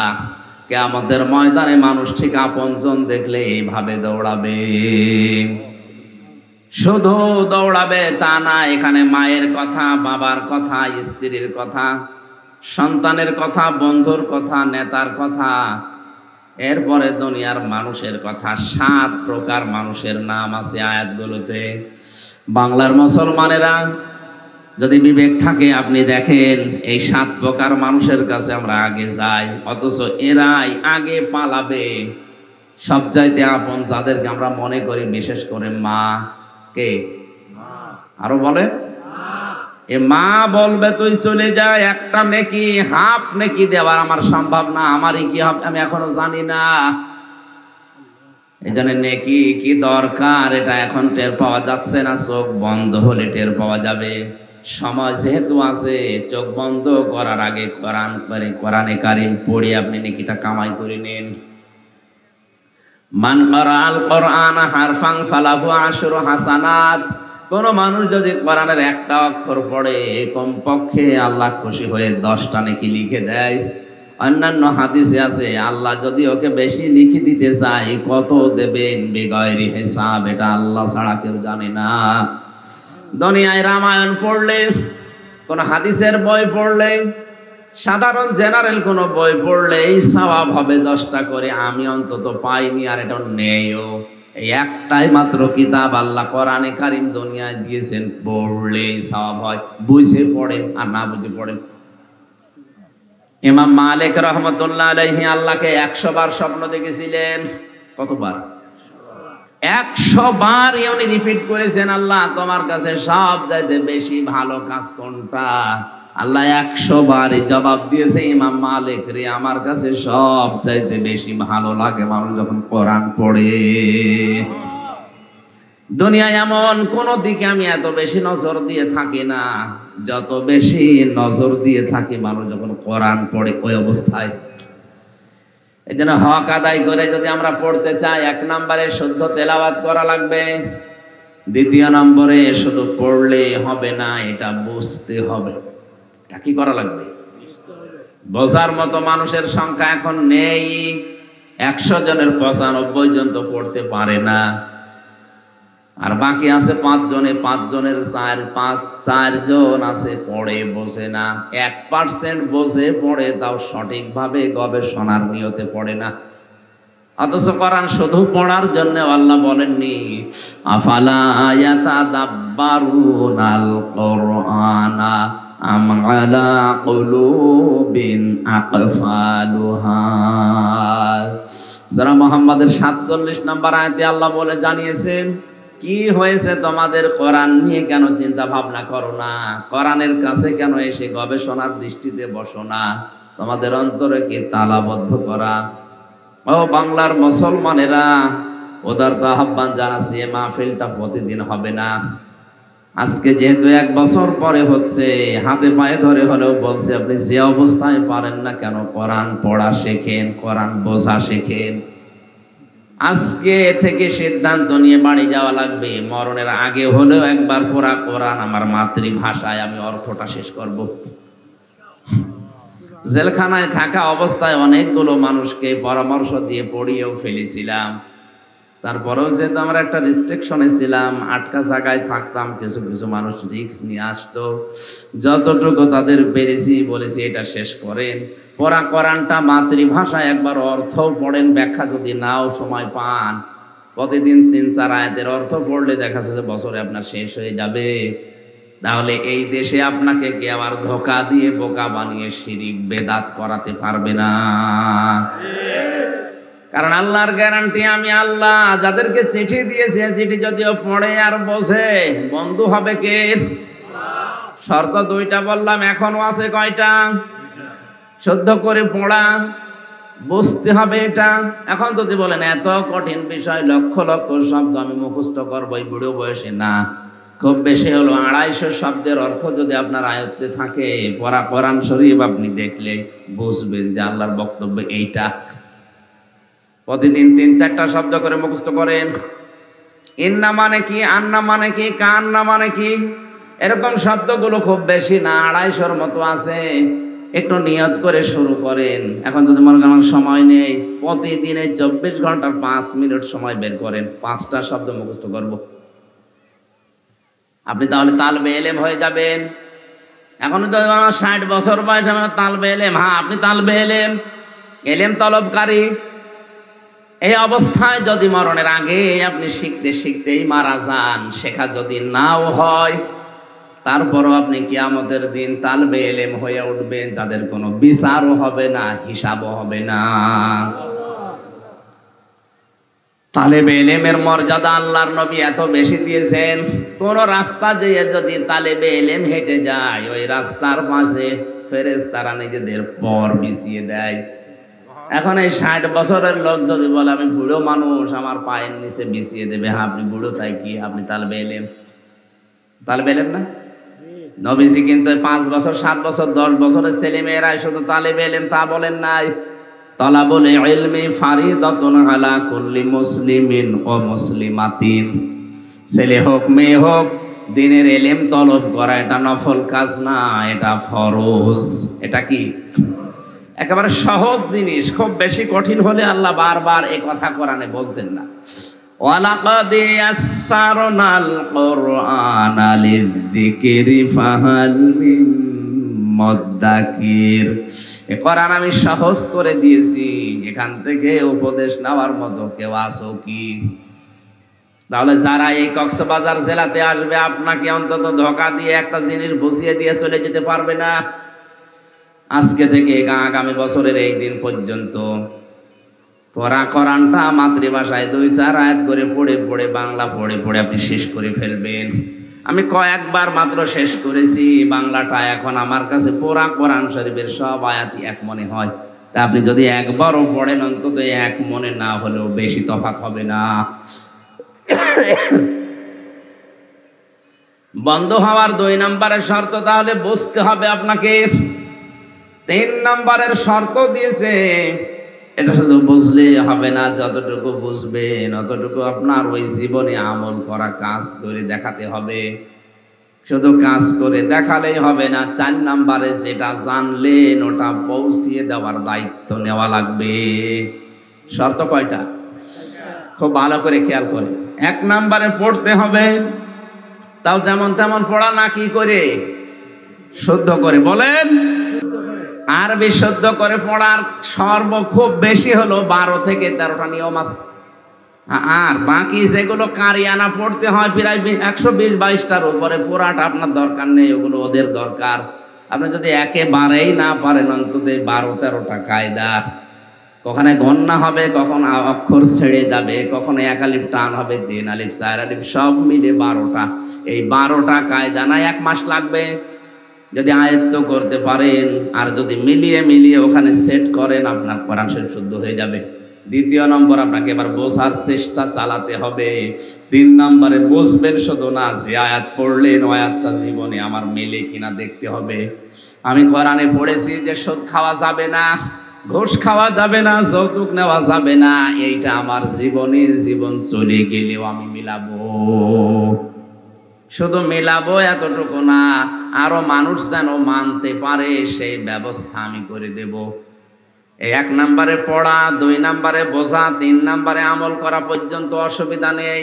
কিয়ামতের ময়দানে মানুষ ঠিক আপনজন দেখলে এইভাবে দৌড়াবে। শুধু দৌড়াবে তা না, এখানে মায়ের কথা, বাবার কথা, স্ত্রীর কথা, সন্তানের কথা, বন্ধুর কথা, নেতার কথা, এরপরে দুনিয়ার মানুষের কথা। 7 প্রকার মানুষের নাম আছে আয়াতগুলোতে। বাংলার মুসলমানেরা যদি বিবেক থাকে আপনি দেখেন এই 7 প্রকার মানুষের কাছে আমরা আগে যাই, অথচ এরাই আগে পালাবে। সব চাইতে আপন যাদেরকে আমরা মনে করি, বিশেষ করে মা। কে? আরো বলে, এ মা বলবে তুই চলে যা, একটা নেকি হাফ নেকি দেওয়ার আমার সম্ভব না, আমারই কি হবে আমি এখনো জানি না। এই জন্য নেকি কি দরকার এটা এখন টের পাওয়া যাচ্ছে না, চোখ বন্ধ হলে টের পাওয়া যাবে। সময় যেহেতু আছে, চোখ বন্ধ করার আগে কোরআনে কারিম পড়ে আপনি নেকিটা কামাই করে নেন। মান ক্বারাআল কোরআন হারফান ফালাহু আশরু হাসানাত। কোন মানুষ যদি কোরআনের একটা অক্ষর পড়ে, কমপক্ষে আল্লাহ খুশি হয়ে 10টা নেকি লিখে দেয়। অন্যান্য হাদিসে আছে আল্লাহ যদি ওকে বেশি লিখে দিতে চায় কত দেবেন বেগয়রি হিসাব, এটা আল্লাহ ছাড়া কেউ জানে না। দুনিয়ায় রামায়ণ পড়লে, কোন হাদিসের বই পড়লে, সাধারণ জেনারেল কোন বই পড়লে এই সওয়াব হবে 10টা করে। আমি অন্তত পাইনি, আর এটা নেইও। এই একটাই মাত্র কিতাব আল্লাহ কোরআনে কারিম দুনিয়ায় দিয়েছেন, পড়লেই সওয়াব হয়। বুঝে পড়েন আর না বুঝে পড়েন। ইমাম মালিক রহমতুল্লাহ আলাইহি আল্লাহকে 100 বার স্বপ্ন দেখেছিলেন। কতবার? 100 বার উনি রিপিট করেছেন, আল্লাহ তোমার কাছে সব চাইতে বেশি ভালো কাজ কোনটা? আল্লাহ 100 বারই জবাব দিয়েছে, ইমাম মালিক রে, আমার কাছে সব চাইতে বেশি ভালো লাগে মানুষ যখন কোরআন পড়ে। দুনিয়ায় এমন কোন দিকে আমি এত বেশি নজর দিয়ে থাকি না, যত বেশি নজর দিয়ে থাকি মানুষ যখন কোরআন পড়ে ওই অবস্থায়। এই জন্য হক আদায় করে যদি আমরা পড়তে চাই, 1 নম্বরে শুদ্ধ তেলাওয়াত করা লাগবে। 2 নম্বরে শুধু পড়লে হবে না, এটা বুঝতে হবে। এটা কি করা লাগবে? বোঝার মতো মানুষের সংখ্যা এখন নেই। 100 জনের 95 জন তো পড়তে পারে না, আর বাকি আছে 5 জনে, 5 জনের 4 জন আছে পড়ে বোঝে না। 1% বোঝে পড়ে, তাও সঠিকভাবে গবেষণার নিয়তে পড়ে না। অথচ কোরআন শুধু পড়ার জন্য আল্লাহ বলেননি আফালা ইয়াতাদাব্বারুনাল কুরআনা আম আলা কুলুবিন আকফালুহা। সূরা মুহাম্মাদের 47 নম্বর আয়াতে আল্লাহ বলে জানিয়েছেন, কি হয়েছে তোমাদের, কোরআন নিয়ে কেন চিন্তা ভাবনা করো না? কোরআনের কাছে কেন এসে গবেষণার দৃষ্টিতে বসো না? তোমাদের অন্তরে কি তালাবদ্ধ করা? ও বাংলার মুসলমানেরা, উদারত আহ্বান জানাচ্ছি, এই মাহফিলটা প্রতিদিন হবে না। আজকে যেহেতু 1 বছর পরে হচ্ছে, হাতে পায়ে ধরে হলেও বলছে, আপনি যে অবস্থায় পারেন না কেন কোরআন পড়া শেখেন, কোরআন বোঝা শেখেন। আজকে থেকে সিদ্ধান্ত নিয়ে বাড়ি যাওয়া লাগবে। মরণের আগে হলেও একবার পুরা কোরআন আমার মাতৃভাষায় আমি অর্থটা শেষ করব। জেলখানায় থাকা অবস্থায় অনেকগুলো মানুষকে পরামর্শ দিয়ে পড়িয়েও ফেলেছিলাম। তারপরেও যেহেতু আমরা একটা রেস্ট্রিকশনে ছিলাম, আটকা জায়গায় থাকতাম, কিছু কিছু মানুষ রিস্ক নিয়ে আসতো। যতটুকু তাদের পেরেছি বলেছি এটা শেষ করেন। পড়া কোরআনটা মাতৃভাষায় একবার অর্থ পড়েন, ব্যাখ্যা যদি নাও সময় পান, প্রতিদিন 3-4 আয়াতের অর্থ পড়লে দেখা যাচ্ছে বছরে আপনার শেষ হয়ে যাবে। তাহলে এই দেশে আপনাকে কে আবার ধোঁকা দিয়ে বোকা বানিয়ে শিরিক বেদাত করাতে পারবে না। কারণ আল্লাহর গ্যারান্টি, আমি আল্লাহ যাদেরকে চিঠি দিয়েছে, চিঠি যদিও পড়ে আর বোঝে, বন্ধু হবে কে? শর্ত 2টা বললাম, এখনো আছে কয়টা? শুদ্ধ করে পড়া, বুঝতে হবে এটা। এখন যদি বলেন এত কঠিন বিষয়, লক্ষ লক্ষ শব্দ আমি মুখস্থ করবো এই বুড়ো বয়সে, না, খুব বেশি হলো 250 শব্দের অর্থ যদি আপনার আয়ত্তে থাকে, পড়া কোরআন শরীফ আপনি দেখলে বুঝবেন যে আল্লাহর বক্তব্য এইটা। প্রতিদিন 3-4টা শব্দ করে মুখস্থ করেন। ইন্না মানে কি, আন্না মানে কি, কান্না মানে কি, এরকম শব্দগুলো খুব বেশি না, 250-র মতো আছে। একটু নিয়ত করে শুরু করেন। এখন যদি মনে করেন সময় নেই, প্রতিদিনে 24 ঘন্টার 5 মিনিট সময় বের করেন, 5টা শব্দ মুখস্থ করব। আপনি তাহলে তালবে এলেম হয়ে যাবেন। এখন তো 60 বছর বয়স, আমার তালবে এলেম। হ্যাঁ, আপনি তালবে এলেম, এলেম তলবকারী। এই অবস্থায় যদি মরণের আগে আপনি শিখতে শিখতেই মারা যান, শেখা যদি নাও হয়, তারপরও আপনি কিয়ামতের দিন তালবে ইলম হয়ে উঠবেন, যাদের কোনো বিচারও হবে না, হিসাবও হবে না। তালেবে ইলমের মর্যাদা আল্লাহর নবী এত বেশি দিয়েছেন, কোন রাস্তা দিয়ে যদি তালেবে ইলম হেঁটে যায়, ওই রাস্তার পাশে ফেরেশতারা নিজেদের পর বিছিয়ে দেয়। এখন এই 60 বছরের লোক যদি বলে আমি বুড়ো মানুষ, আমার পায়ের নিচে বিছিয়ে দেবে, হ্যাঁ আপনি বুড়ো তাই কি, আপনি তালেবে ইলম না? নবীজি কিন্তু 5 বছর 7 বছর 10 বছরের ছেলে মেয়েরাই শুধু তালেবে ইলম তা বলেন নাই। তালাবুল ইলমি ফারিদাতুন আলা কুল্লি মুসলিমিন ওয়া মুসলিমাতিন। ছেলে হোক মেয়ে হোক, দ্বীনের ইলম তলব করা এটা নফল কাজ না, এটা ফরজ। এটা কি একেবারে সহজ জিনিস, খুব বেশি কঠিন হলে আল্লাহ বারবার এই কথা কোরআনে বলতেন না। ওয়ালাকাদ ইয়াসসারনাল কুরআনা লিযিকরি ফাহাল মিন মুদ্দাকির। এই কোরআন আমি সহজ করে দিয়েছি, এখান থেকে উপদেশ নেওয়ার মতো কেউ আছো কি? তাহলে যারা এই কক্সবাজার জেলাতে আসবে, আপনাকে অন্তত ধোঁকা দিয়ে একটা জিনিস বুঝিয়ে দিয়ে চলে যেতে পারবে না। আজকে থেকে আগামী বছরের এই দিন পর্যন্ত পড়া কোরআনটা মাতৃভাষায় 2-4 আয়াত করে পড়ে পড়ে, বাংলা পড়ে পড়ে আপনি শেষ করে ফেলবেন। আমি কয়েকবার মাত্র শেষ করেছি বাংলাটা, এখন আমার কাছে পুরা কোরআন শরীফের সব আয়াতই এক মনে হয়। তা আপনি যদি একবারও পড়েন, অন্তত এক মনে না হলেও বেশি তফাৎ হবে না। বন্ধ হওয়ার 2 নম্বরের শর্ত তাহলে বুঝতে হবে আপনাকে। 3 নম্বরের শর্ত দিয়েছে, এটা শুধু বুঝলে হবে না, যতটুকু বুঝবেন অতটুকু আপনার ওই জীবনে আমল করা, কাজ করে দেখাতে হবে। শুধু কাজ করে দেখালেই হবে না, 4 নম্বরে যেটা জানলেন ওটা পৌঁছিয়ে দেওয়ার দায়িত্ব নেওয়া লাগবে। শর্ত কয়টা? খুব ভালো করে খেয়াল করে। 1 নম্বরে পড়তে হবে, তাও যেমন তেমন পড়া না, কি করে? শুদ্ধ করে। বলেন, আর বিশুদ্ধ করে পড়ার খুব বেশি হলো 12 থেকে 13টা নিয়ম আছে। আর বাকি যেগুলো কারিয়ানা পড়তে হয় প্রায় 120-22টার উপরে, পুরাটা আপনার দরকার নেই, ওগুলো ওদের দরকার। আপনি যদি একেবারেই না পারেন, অন্তত 12-13টা কায়দা। কখনো গণনা হবে, কখন অক্ষর ছেড়ে যাবে, কখনো 1 আলিফ টান হবে, 3 আলিফ 4 আলিফ, সব মিলে 12টা। এই 12টা কায়দা না 1 মাস লাগবে যদি আয়ত্ত করতে পারেন। আর যদি মিলিয়ে মিলিয়ে ওখানে সেট করেন, আপনার কোরআন শরীফ শুদ্ধ হয়ে যাবে। 2 নম্বর, আপনাকে এবার বোঝার চেষ্টা চালাতে হবে। 3 নম্বরে বুঝবেন শুধু না, যে আয়াত পড়লেন ওই আয়াতটা জীবনে আমার মেলে কিনা দেখতে হবে। আমি কোরআনে পড়েছি যে সুদ খাওয়া যাবে না, ঘুষ খাওয়া যাবে না, যৌতুক নেওয়া যাবে না, এইটা আমার জীবনে জীবন চলে গেলেও আমি মিলাবো। শুধু মেলাবো এতটুকু না, আরো মানুষ যেন মানতে পারে সেই ব্যবস্থা আমি করে দেব। এই 1 নম্বরে পড়া, 2 নম্বরে বোঝা, 3 নম্বরে আমল করা পর্যন্ত অসুবিধা নেই।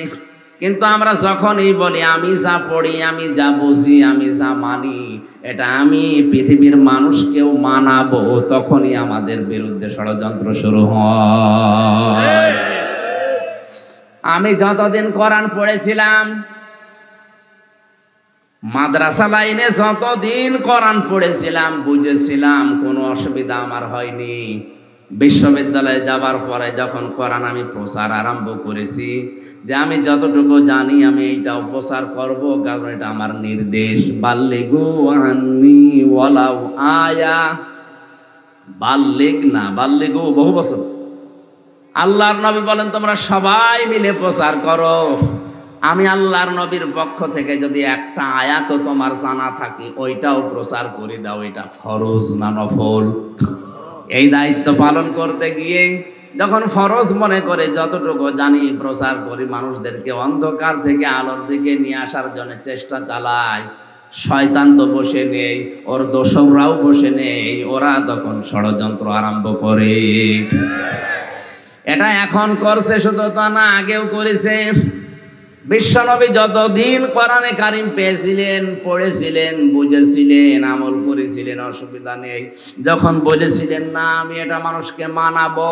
কিন্তু আমরা যখনই বলি আমি যা পড়ি, আমি যা বুঝি, আমি যা মানি, এটা আমি পৃথিবীর মানুষকেও মানাবো, তখনই আমাদের বিরুদ্ধে ষড়যন্ত্র শুরু হয়। আমি যতদিন কোরআন পড়েছিলাম, মাদ্রাসা লাইনে যতদিন কোরআন পড়েছিলাম, বুঝেছিলাম, কোনো অসুবিধা আমার হয়নি। বিশ্ববিদ্যালয়ে যাবার পরে যখন কোরআন আমি প্রচার আরম্ভ করেছি, যে আমি যতটুকু জানি আমি এইটাও প্রচার করব, কারণ এটা আমার নির্দেশ। বাল্লিগু আন্নি ওয়ালাউ আয়া। বাল্লিগ না, বাল্লিগু বহু বছর। আল্লাহর নবী বলেন তোমরা সবাই মিলে প্রচার করো। আমি আল্লাহর নবীর পক্ষ থেকে যদি একটা আয়াতও তোমার জানা থাকে, ওইটাও প্রচার করে দাও। এটা ফরজ না নফল? এই দায়িত্ব পালন করতে গিয়ে যখন ফরজ মনে করে যতটুকু জানি প্রচার করি, মানুষদেরকে অন্ধকার থেকে আলোর দিকে নিয়ে আসার জন্য চেষ্টা চালায়, শয়তান তো বসে নেই, ওর দোসররাও বসে নেই, ওরা তখন ষড়যন্ত্র আরম্ভ করে। এটা এখন করছে শুধু তা না, আগেও করেছে। বিশ্বনবী যতদিন কোরআনে কারিম পেয়েছিলেন, পড়েছিলেন, বুঝেছিলেন, আমল করেছিলেন, অসুবিধা নেই। যখন বলেছিলেন না আমি এটা মানুষকে মানাবো,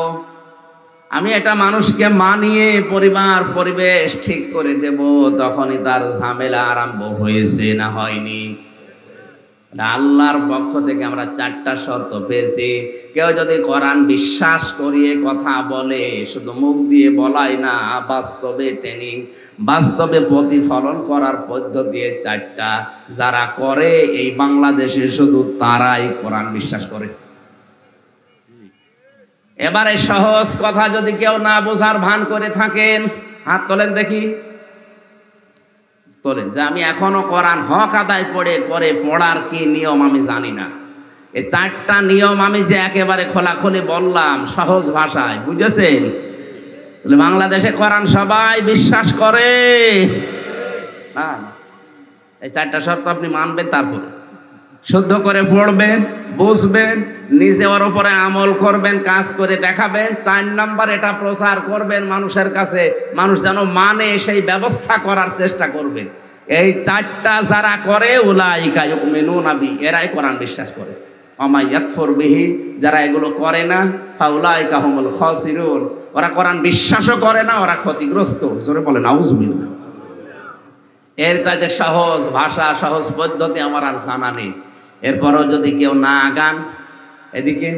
আমি এটা মানুষকে মানিয়ে পরিবার পরিবেশ ঠিক করে দেব, তখনই তার ঝামেলা আরম্ভ হয়েছে না হয়নি? আল্লাহর পক্ষ থেকে আমরা 4টা শর্ত পেয়েছি। কেউ যদি কোরআন বিশ্বাস করিয়ে কথা বলে, শুধু মুখ দিয়ে বলাই না, বাস্তবে ট্রেনিং, বাস্তবে প্রতিফলন করার পদ্ধতি 4টা। যারা করে এই বাংলাদেশে শুধু তারাই কোরআন বিশ্বাস করে। এবারে সহজ কথা যদি কেউ না বোঝার ভান করে থাকেন, হাত তোলেন দেখি, তোলেন যে আমি এখনো কোরআন হক আদায় করে পড়ার কি নিয়ম আমি জানি না। এই 4টা নিয়ম আমি যে একেবারে খোলাখুলি বললাম সহজ ভাষায়, বুঝেছেন? তাহলে বাংলাদেশে কোরআন সবাই বিশ্বাস করে না? এই 4টা শর্ত আপনি মানবেন, তারপরে শুদ্ধ করে পড়বেন, বুঝবেন, নিজে ওর উপরে আমল করবেন, কাজ করে দেখাবেন। 4 নাম্বার এটা প্রচার করবেন মানুষের কাছে, মানুষ যেন মানে সেই ব্যবস্থা করার চেষ্টা করবেন। এই 4টা যারা করে উলাইকা ইউমিনুনা বি, এরাই কোরআন বিশ্বাস করে। ওমা ইয়াকফুর বিহি, যারা এগুলো করে না, ফাউলাইকা হুমুল খাসিরুন, ওরা কোরআন বিশ্বাসও করে না, ওরা ক্ষতিগ্রস্ত। জোরে বলেন আউযুবিল্লাহ। এর কাজে সহজ ভাষা, সহজ পদ্ধতি আমার আর জানা নেই। এরপরও যদি কেউ না আগান, এদিকে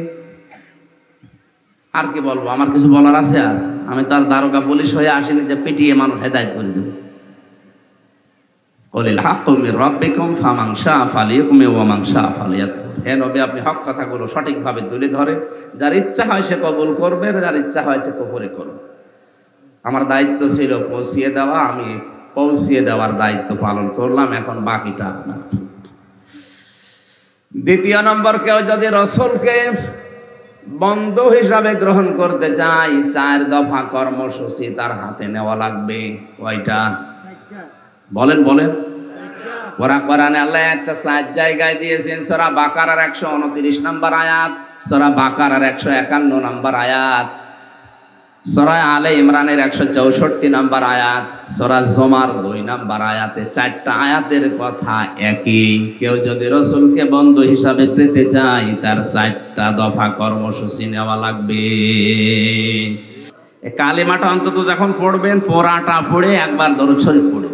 আর কি বলবো, আমার কিছু বলার আছে? আর আমি তার দারোগা পুলিশ হয়ে আসিনি যে পিটিয়ে মানুষ হেদায়েত করে দেব। কুলিল হাক্কু মির রাব্বিকুম ফামান শাআ ফালিউমিন ওয়া মান শাআ ফালিয়াকফুর। হে নবী, আপনি হক কথাগুলো সঠিকভাবে তুলে ধরে, যার ইচ্ছা হয় সে কবুল করবে, যার ইচ্ছা হয় সে কুফরি করবে। আমার দায়িত্ব ছিল পৌঁছিয়ে দেওয়া, আমি পৌঁছিয়ে দেওয়ার দায়িত্ব পালন করলাম, এখন বাকিটা আপনার। দ্বিতীয় নম্বর, কেউ যদি রাসূলকে বন্ধু হিসাবে গ্রহণ করতে চায়, 4 দফা কর্মসূচি তার হাতে নেওয়া লাগবে। কয়টা? বলেন বলেন। কোরআনে আল্লাহ একটা 4 জায়গায় দিয়েছেন। সূরা বাকারার 129 নম্বর আয়াত, সূরা বাকারার 151 নম্বর আয়াত, সূরা আলে ইমরানের 164 নম্বর আয়াত, সূরা জুমার 2 নম্বর আয়াতে 4টা আয়াতের কথা একই। কেউ যদি রাসূলকে বন্ধু হিসাবে পেতে চায়, তার 4টা দফা কর্মসূচি নেওয়া লাগবে। এই কালিমাটা অন্তত যখন পড়বেন, পড়াটা পড়ে একবার দরুদ শরীফ পড়ে।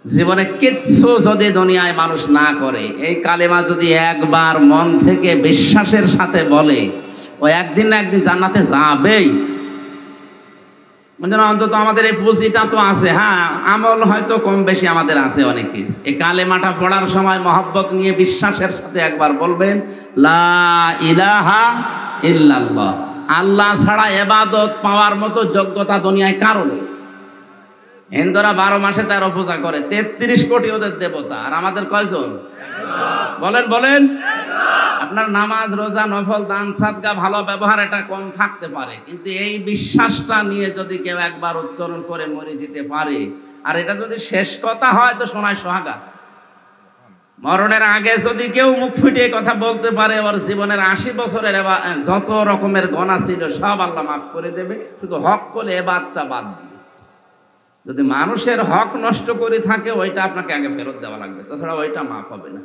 জীবনে কিচ্ছু যদি দুনিয়ায় মানুষ না করে, এই কালিমা যদি একবার মন থেকে বিশ্বাসের সাথে বলে, ও একদিন না একদিন জান্নাতে যাবেই। মানে অন্তত আমাদের এই পুঁজিটা তো আছে। হ্যাঁ, আমল হয়তো কম বেশি আমাদের আছে অনেকে। এই কালেমাটা পড়ার সময় মহব্বত নিয়ে বিশ্বাসের সাথে একবার বলবেন, লা ইলাহা ইল্লাল্লাহ, আল্লাহ ছাড়া ইবাদত পাওয়ার মতো যোগ্যতা দুনিয়ায় কারো নেই। হিন্দুরা 12 মাসে 13 পূজা করে, 33 কোটি ওদের দেবতা, আর আমাদের কয়জন? বলেন বলেন। আপনার নামাজ, রোজা, নফল, দান, সাদকা, ভালো ব্যবহার এটা কম থাকতে পারে, কিন্তু এই বিশ্বাসটা নিয়ে যদি কেউ একবার উচ্চারণ করে মরে যেতে পারে, আর এটা যদি শেষ কথা হয় তো সোনায় সোহাগা। মরণের আগে যদি কেউ মুখ ফুটিয়ে কথা বলতে পারে, ওর জীবনের 80 বছরের যত রকমের গুনাহ ছিল সব আল্লাহ মাফ করে দেবে, শুধু হক করে এবাদতটা বাদ দিয়ে। যদি মানুষের হক নষ্ট করে থাকে, ওইটা আপনাকে আগে ফেরত দেওয়া লাগবে, তাছাড়া ওইটা মাফ হবে না।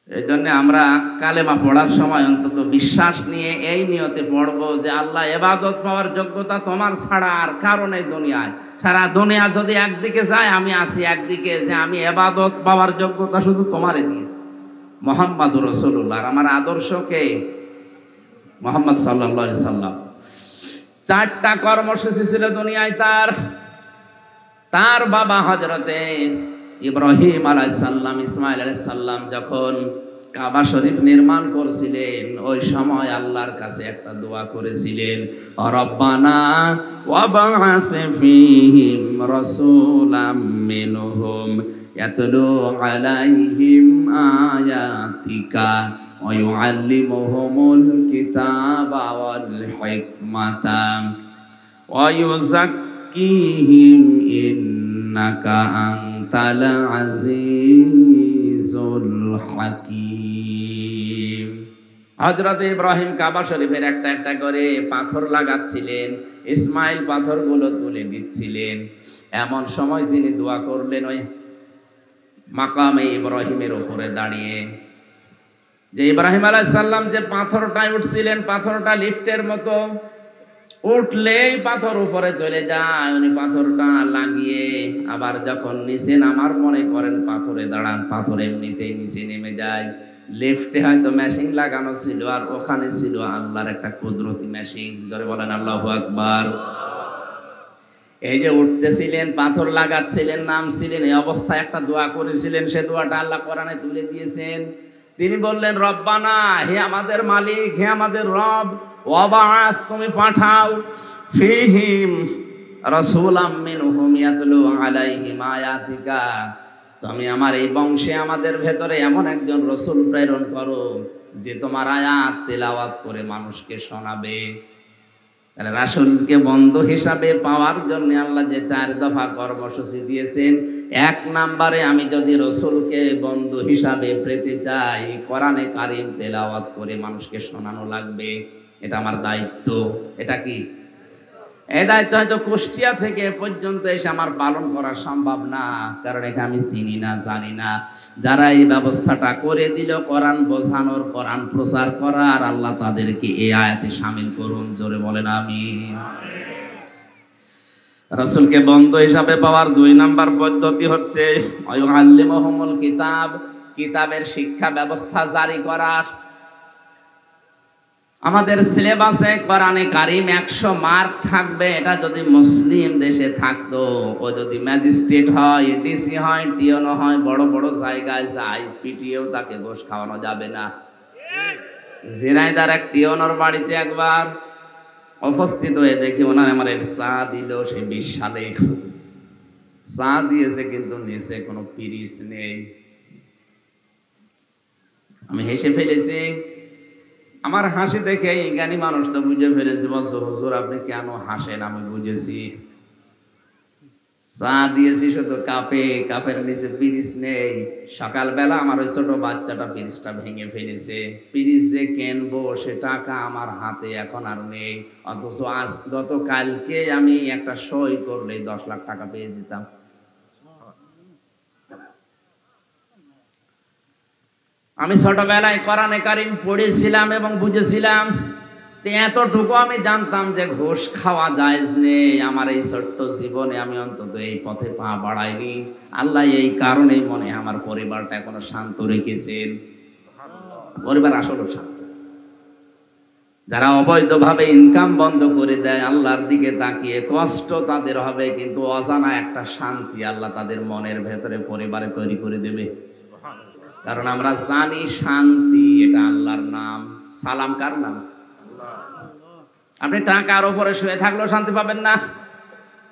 এই জন্য আমরা কালেমা পড়ার সময় অন্তত বিশ্বাস নিয়ে এই নিয়তে পড়বো যে আল্লাহ ইবাদত পাওয়ার যোগ্যতা তোমার ছাড়া আর কারো নেই দুনিয়ায়। সারা দুনিয়া যদি একদিকে যায়, আমি আসি একদিকে, যে আমি ইবাদত পাওয়ার যোগ্যতা শুধু তোমারই দিয়েছি। মুহাম্মাদুর রাসূলুল্লাহ, আমার আদর্শকে মুহাম্মদ সাল্লাল্লাহু আলাইহি সাল্লাম। 4টা কর্মসূচি ছিল দুনিয়ায় তার বাবা হযরতে ইব্রাহিম আলাইহিস সালাম, ইসমাইল আলাইহিস সালাম যখন কাবা শরীফ নির্মাণ করছিলেন, ওই সময় আল্লাহর কাছে একটা দোয়া করেছিলেন, রব্বানা ওয়াবআস ফীহিম রাসূলাম মিনহুম ইয়াতলু আলাইহিম আয়াতিকা ওয়া ইউআল্লিমুহুমুল কিতাবা ওয়াল হিকমাতা ওয়া ইউযাক্কিহিম ইন্নাকা আনতাল আজিজুল হাকীম। হযরত ইব্রাহিম কাবা শরীফের একটা একটা করে পাথর লাগাচ্ছিলেন, ইসমাইল পাথরগুলো তুলে দিচ্ছিলেন। এমন সময় তিনি দোয়া করলেন ওই মাকামে ইব্রাহিমের উপরে দাঁড়িয়ে, যে ইব্রাহিম আলাইহিস সালাম যে পাথরটায় উঠছিলেন, পাথরটা লিফটের মতো, উঠলেই পাথর উপরে চলে যায়, উনি পাথরটা লাগিয়ে আবার যখন নিচে নামার মনে করেন পাথরে দাঁড়ান, পাথর এমনিতেই নিচে নেমে যায়। লিফটে হয়তো মেশিন লাগানো ছিল, আর ওখানে ছিল আল্লাহর একটা কুদরতি মেশিন। জোরে বলেন আল্লাহু আকবার। এই যে উঠতেছিলেন, পাথর লাগাচ্ছিলেন, নামছিলেন, এই অবস্থায় একটা দোয়া করেছিলেন, সে দোয়াটা আল্লাহ কোরআনে তুলে দিয়েছেন। তিনি বললেন, রব্বানা, হে আমাদের মালিক, হে আমাদের রব, ওয়াবাআস, তুমি পাঠাও, ফীহিম রাসূলাম মিনহুম ইয়াতলু আলাইহিম আয়াতিকা, তুমি আমার এই বংশে আমাদের ভেতরে এমন একজন রাসূল প্রেরণ করো যে তোমার আয়াত তেলাওয়াত করে মানুষকে শোনাবে। তাহলে রাসূলকে বন্ধু হিসাবে পাওয়ার জন্য আল্লাহ যে 4 দফা কর্মসূচি দিয়েছেন, 1 নম্বরে আমি যদি রাসূলকে বন্ধু হিসাবে পেতে চাই, কোরআনে কারীম তেলাওয়াত করে মানুষকে শোনানো লাগবে। এটা আমার দায়িত্ব। এটা কি? এই দায়িত্ব হয়তো কুষ্টিয়া থেকে পর্যন্ত এসে আমার পালন করা সম্ভব না, কারণ এখানে আমি চিনি না, জানি না। যারা এই ব্যবস্থাটা করে দিল কোরআন বোঝানোর, কোরআন প্রচার করার, আল্লাহ তাদেরকে এই আয়াতে শামিল করুন। জোরে বলেন আমিন। রাসূলকে বন্ধু হিসাবে পাওয়ার 2 নাম্বার পদ্ধতি হচ্ছে আল্লিমুহুমুল কিতাব, কিতাবের শিক্ষা ব্যবস্থা জারি করা। আমাদের সিলেবাসে কোরআনে কারীম 100 মার্ক থাকবে। এটা যদি মুসলিম দেশে থাকতো, ও যদি ম্যাজিস্ট্রেট হয়, ডিসি হয়, টিওনো হয়, বড় বড় জায়গায় যায়, পিটিয়েও তাকে ঘোষ খাওয়ানো যাবে না। ঝিনাইদার এক টিওনোর বাড়িতে একবার উপস্থিত হয়ে দেখি ওনার আমার চা দিল, সে 20 সালে চা দিয়েছে, কিন্তু নিচে কোনো পিরিচ নেই। আমি হেসে ফেলেছি। আমার হাসি দেখে এই জ্ঞানী মানুষ তো বুঝে ফেলেছে, বলছো হুজুর আপনি কেন হাসেন? আমি বুঝেছি, চা দিয়েছি শুধু কাপে, কাপের নিচে পিরিচ নেই। সকালবেলা আমার ওই ছোট বাচ্চাটা পিরিচটা ভেঙে ফেলেছে। পিরিচ যে কিনবো সে টাকা আমার হাতে এখন আর নেই, অথচ আজ গতকালকে আমি একটা সই করলেই 10 লাখ টাকা পেয়ে যেতাম। আমি ছোটবেলায় কোরআনে কারীম পড়েছিলাম এবং বুঝেছিলাম, এতটুকু আমি জানতাম যে ঘুষ খাওয়া জায়েজ নেই। আমার এই ছোট্ট জীবনে আমি অন্তত এই পথে পা বাড়াইনি। আল্লাহ এই কারণেই মনে আমার পরিবারটা এখনো শান্ত রেখেছেন। পরিবার আসলে শান্ত। যারা অবৈধভাবে ইনকাম বন্ধ করে দেয়, আল্লাহর দিকে তাকিয়ে কষ্ট তাদের হবে, কিন্তু অজানা একটা শান্তি আল্লাহ তাদের মনের ভেতরে পরিবারে তৈরি করে দেবে। কারণ আমরা জানি শান্তি এটা আল্লাহর নাম। সালাম কার নাম? আপনি টাকার উপরে শুয়ে থাকলেও শান্তি পাবেন না,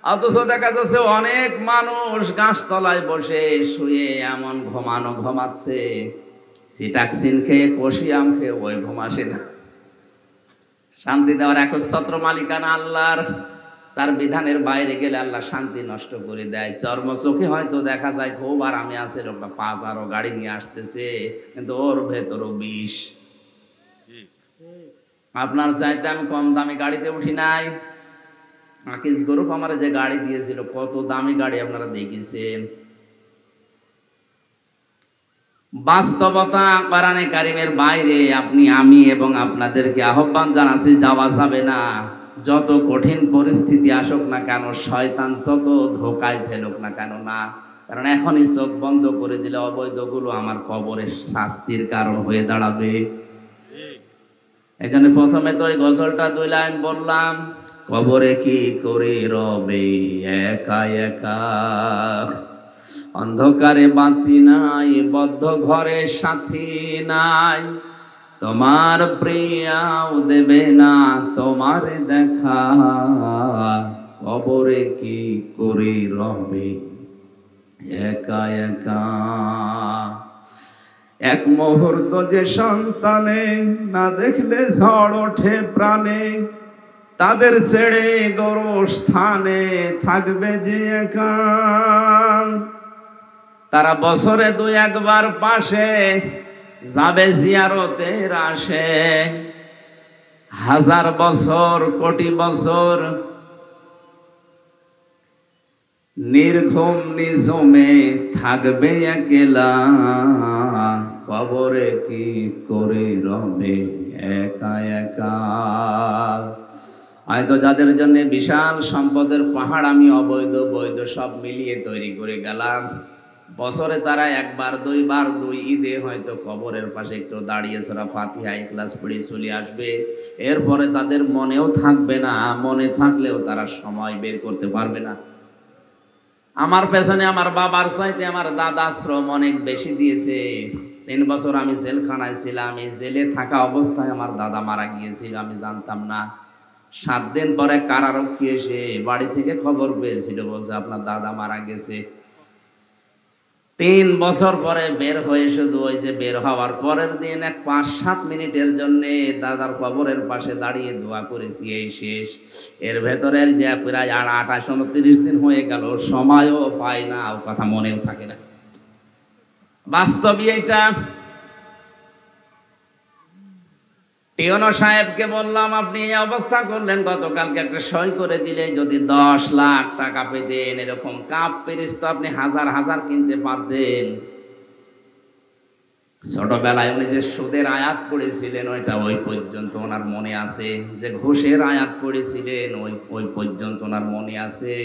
অথচ দেখা যাচ্ছে অনেক মানুষ গাছতলায় বসে শুয়ে এমন ঘুমাচ্ছে, সিটাক্সিন খেয়ে, কষিয়াম খেয়ে, ওই ঘুম আসে না। শান্তি দেওয়ার একচ্ছত্র মালিকানা আল্লাহর। তার বিধানের বাইরে গেলে আল্লাহ শান্তি নষ্ট করে দেয়। চর্মচোখে হয়তো দেখা যায় খুব আরামে আছে, লোকটা 5 গাড়ি নিয়ে আসতেছে, কিন্তু ওর ভেতরও বিষ। আপনার চাইতে আমি কম দামি গাড়িতে উঠি নাই। আকিজ গ্রুপ আমার যে গাড়ি দিয়েছিল, কত দামি গাড়ি আপনারা দেখেছেন। বাস্তবতা কোরআনে কারীমের বাইরে আপনি, আমি এবং আপনাদেরকে আহ্বান জানাচ্ছি, যাওয়া যাবে না। যত কঠিন পরিস্থিতি আসুক না কেন, শয়তান যত ধোকায় ফেলুক না কেন, না। কারণ এখনই চোখ বন্ধ করে দিলে অবৈধগুলো আমার কবরে শাস্তির কারণ হয়ে দাঁড়াবে। এখানে প্রথমে তো ওই গজলটা 2 লাইন বললাম, কবরে কি করে রবে একা একা, অন্ধকারে বাতি নাই, বদ্ধ ঘরে সাথী নাই, তোমার প্রিয়াও দেবে না তোমার দেখা, কবরে কি করে রবে একা একা। এক মুহূর্ত যে সন্তানে না দেখলে ঝড় ওঠে প্রাণে, তাদের ছেড়ে গোরস্থানে থাকবে যে একা। তারা বছরে 2-1 বার পাশে যাবে জিয়ারতের আসে, 1000 বছর কোটি বছর নির্ঘুম নিঝুমে থাকবে একলা। কবরে কি করে রবে একা একা। হয়তো যাদের জন্য বিশাল সম্পদের পাহাড় আমি অবৈধ বৈধ সব মিলিয়ে তৈরি করে গেলাম, বছরে তারা একবার দুইবার দুই ঈদে হয়তো কবরের পাশে একটু দাঁড়িয়ে সূরা ফাতিহা ইখলাস পড়ে চলে আসবে, এরপরে তাদের মনেও থাকবে না, মনে থাকলেও তারা সময় বের করতে পারবে না। আমার পেছনে আমার বাবার চাইতে আমার দাদা শ্রম অনেক বেশি দিয়েছে। 3 বছর আমি জেলখানায় ছিলাম, এই জেলে থাকা অবস্থায় আমার দাদা মারা গিয়েছিল, আমি জানতাম না। 7 দিন পরে কারারক্ষী এসে বাড়ি থেকে খবর পেয়েছিল, বলছে আপনার দাদা মারা গেছে। 3 বছর পরে বের হয়ে শুধু ওই যে বের হওয়ার পরের দিন 5-7 মিনিটের জন্য দাদার কবরের পাশে দাঁড়িয়ে দোয়া করেছি, এই শেষ। এর ভেতরে যে প্রায় 28-29 দিন হয়ে গেল, সময়ও পাই না, ও কথা মনেও থাকে না। বাস্তবই এটা। টিওনো সাহেবকে বললাম, আপনি এই অবস্থা করলেন, গতকালকে একটা সই করে দিলে যদি 10 লাখ টাকা পেতেন, এরকম কাপ পেরিস তো আপনি হাজার হাজার কিনতে পারতেন। ছোটবেলায় উনি যে সুদের আয়াত পড়েছিলেন ওইটা ওই পর্যন্ত ওনার মনে আছে, যে ঘুষের আয়াত পড়েছিলেন ওই পর্যন্ত ওনার মনে আছে।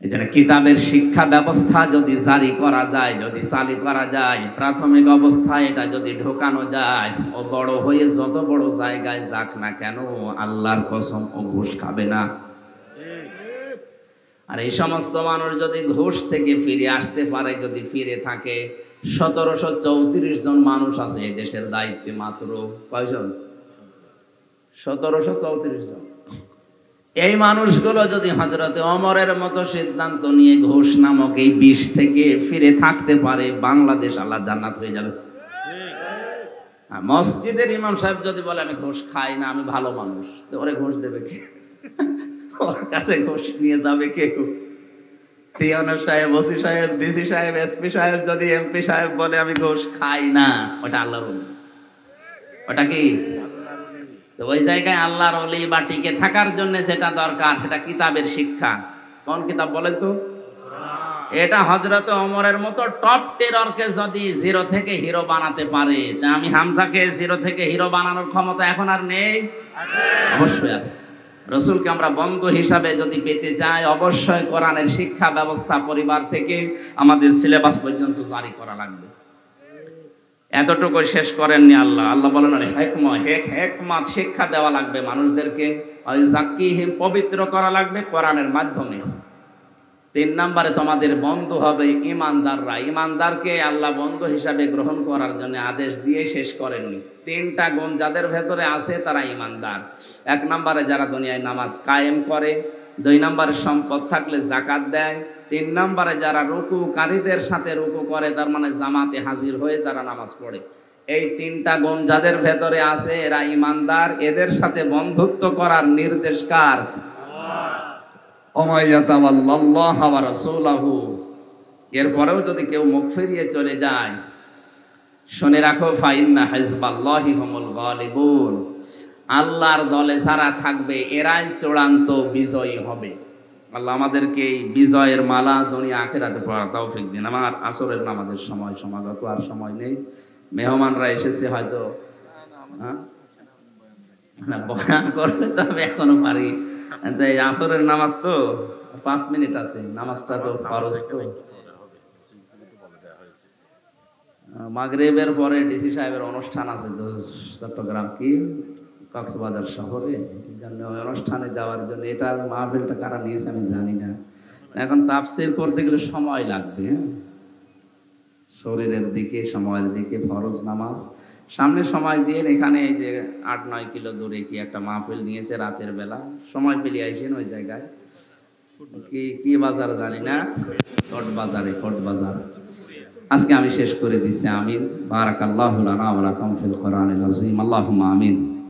এই জন্য কিতাবের শিক্ষা ব্যবস্থা যদি জারি করা যায়, যদি চালু করা যায়, প্রাথমিক অবস্থায় এটা যদি ঢোকানো যায়, ও বড় হয়ে যত বড় জায়গায় যাক না কেন, আল্লাহর কসম ও ঘুষ খাবে না। আর এই সমস্ত মানুষ যদি ঘুষ থেকে ফিরে আসতে পারে, যদি ফিরে থাকে, 1734 জন মানুষ আছে এই দেশের দায়িত্বে, মাত্র কয়জন? 1734 জন। এই মানুষগুলো যদি হযরতে ওমরের মতো সিদ্ধান্ত নিয়ে ঘুষ নামক এই বিষ থেকে ফিরে থাকতে পারে, বাংলাদেশ আল্লাহ জান্নাত হয়ে যাবে। মসজিদের ইমাম সাহেব যদি বলে আমি ঘুষ খাই না, আমি ভালো মানুষ, তো ওরে ঘুষ দেবে কে? ওর কাছে ঘুষ নিয়ে যাবে কে? টিওনো সাহেব, ওসি সাহেব, ডিসি সাহেব, এসপি সাহেব যদি এমপি সাহেব বলে আমি ঘুষ খাই না, ওটা আল্লাহর ওলি। ওটা কি? তো ওই জায়গায় আল্লাহর ওলি বা টিকে থাকার জন্য যেটা দরকার সেটা কিতাবের শিক্ষা। কোন কিতাব বলেন তো? এটা হযরত ওমরের মতো টপ টেররকে যদি 0 থেকে হিরো বানাতে পারে, তা আমি হামজাকে 0 থেকে হিরো বানানোর ক্ষমতা এখন আর নেই? অবশ্যই আছে। রাসূলকে আমরা বন্ধু হিসাবে যদি পেতে চাই, অবশ্যই কোরআনের শিক্ষা ব্যবস্থা পরিবার থেকে আমাদের সিলেবাস পর্যন্ত জারি করা লাগবে। এতটুকু শেষ করেননি আল্লাহ। আল্লাহ বলেন হিকমত শিক্ষা দেওয়া লাগবে মানুষদেরকে, যাক্কিহিম পবিত্র করা লাগবে কোরআনের মাধ্যমে। 3 নম্বরে তোমাদের বন্ধু হবে ঈমানদাররা। ঈমানদারকে আল্লাহ বন্ধু হিসাবে গ্রহণ করার জন্য আদেশ দিয়ে শেষ করেননি। 3টা গুণ যাদের ভেতরে আছে তারা ঈমানদার। 1 নম্বরে যারা দুনিয়ায় নামাজ কায়েম করে, 2 নম্বরে সম্পদ থাকলে যাকাত দেয়, 3 নম্বরে যারা রুকুকারীদের সাথে রুকু করে, তার মানে জামাতে হাজির হয়ে যারা নামাজ পড়ে। এই 3টা গুণ যাদের ভেতরে আছে এরা ঈমানদার। এদের সাথে বন্ধুত্ব করার নির্দেশ কার? এরপরেও যদি কেউ মুখ ফিরিয়ে চলে যায়, শুনে রাখো, ফাইন্না হিজবাল্লাহি হুমুল গালিবুন। আল্লাহর দলে যারা থাকবে এরাই চূড়ান্ত বিজয়ী হবে। আল্লাহ আমাদেরকে এই বিজয়ের মালা দুনিয়া আখিরাতে পড়ার তৌফিক দিন। আমার আসরের নামাজের সময় সমাগত, আর সময় নেই। মেহমানরা এসেছে হয়তো, না বয়ান করলে তো আমি এখনো পারি, এই আসরের নামাজ তো 5 মিনিট আছে, নামাজটা তো ফরজ। তো মাগরিবের পরে ডিসি সাহেবের অনুষ্ঠান আছে তো চট্টগ্রাম কি কক্সবাজার শহরে, এই জন্য ওই অনুষ্ঠানে যাওয়ার জন্য এটার মাহফিলটা কারা নিয়েছে আমি জানি না। এখন তাফসীর করতে গেলে সময় লাগবে, শরীরের দিকে, সময়ের দিকে, ফরজ নামাজ সামনে সময় দিয়ে। এখানে এই যে 8-9 কিলো দূরে কি একটা মাহফিল নিয়েছে রাতের বেলা, সময় পেলে আইসেন ওই জায়গায়। কি বাজার জানি না, কোট বাজার। আজকে আমি শেষ করে দিচ্ছি। আমিন। বারাকাল্লাহু লানা ওয়া লাকুম ফিল কোরআনিল আযীম। আল্লাহুম্মা আমিন।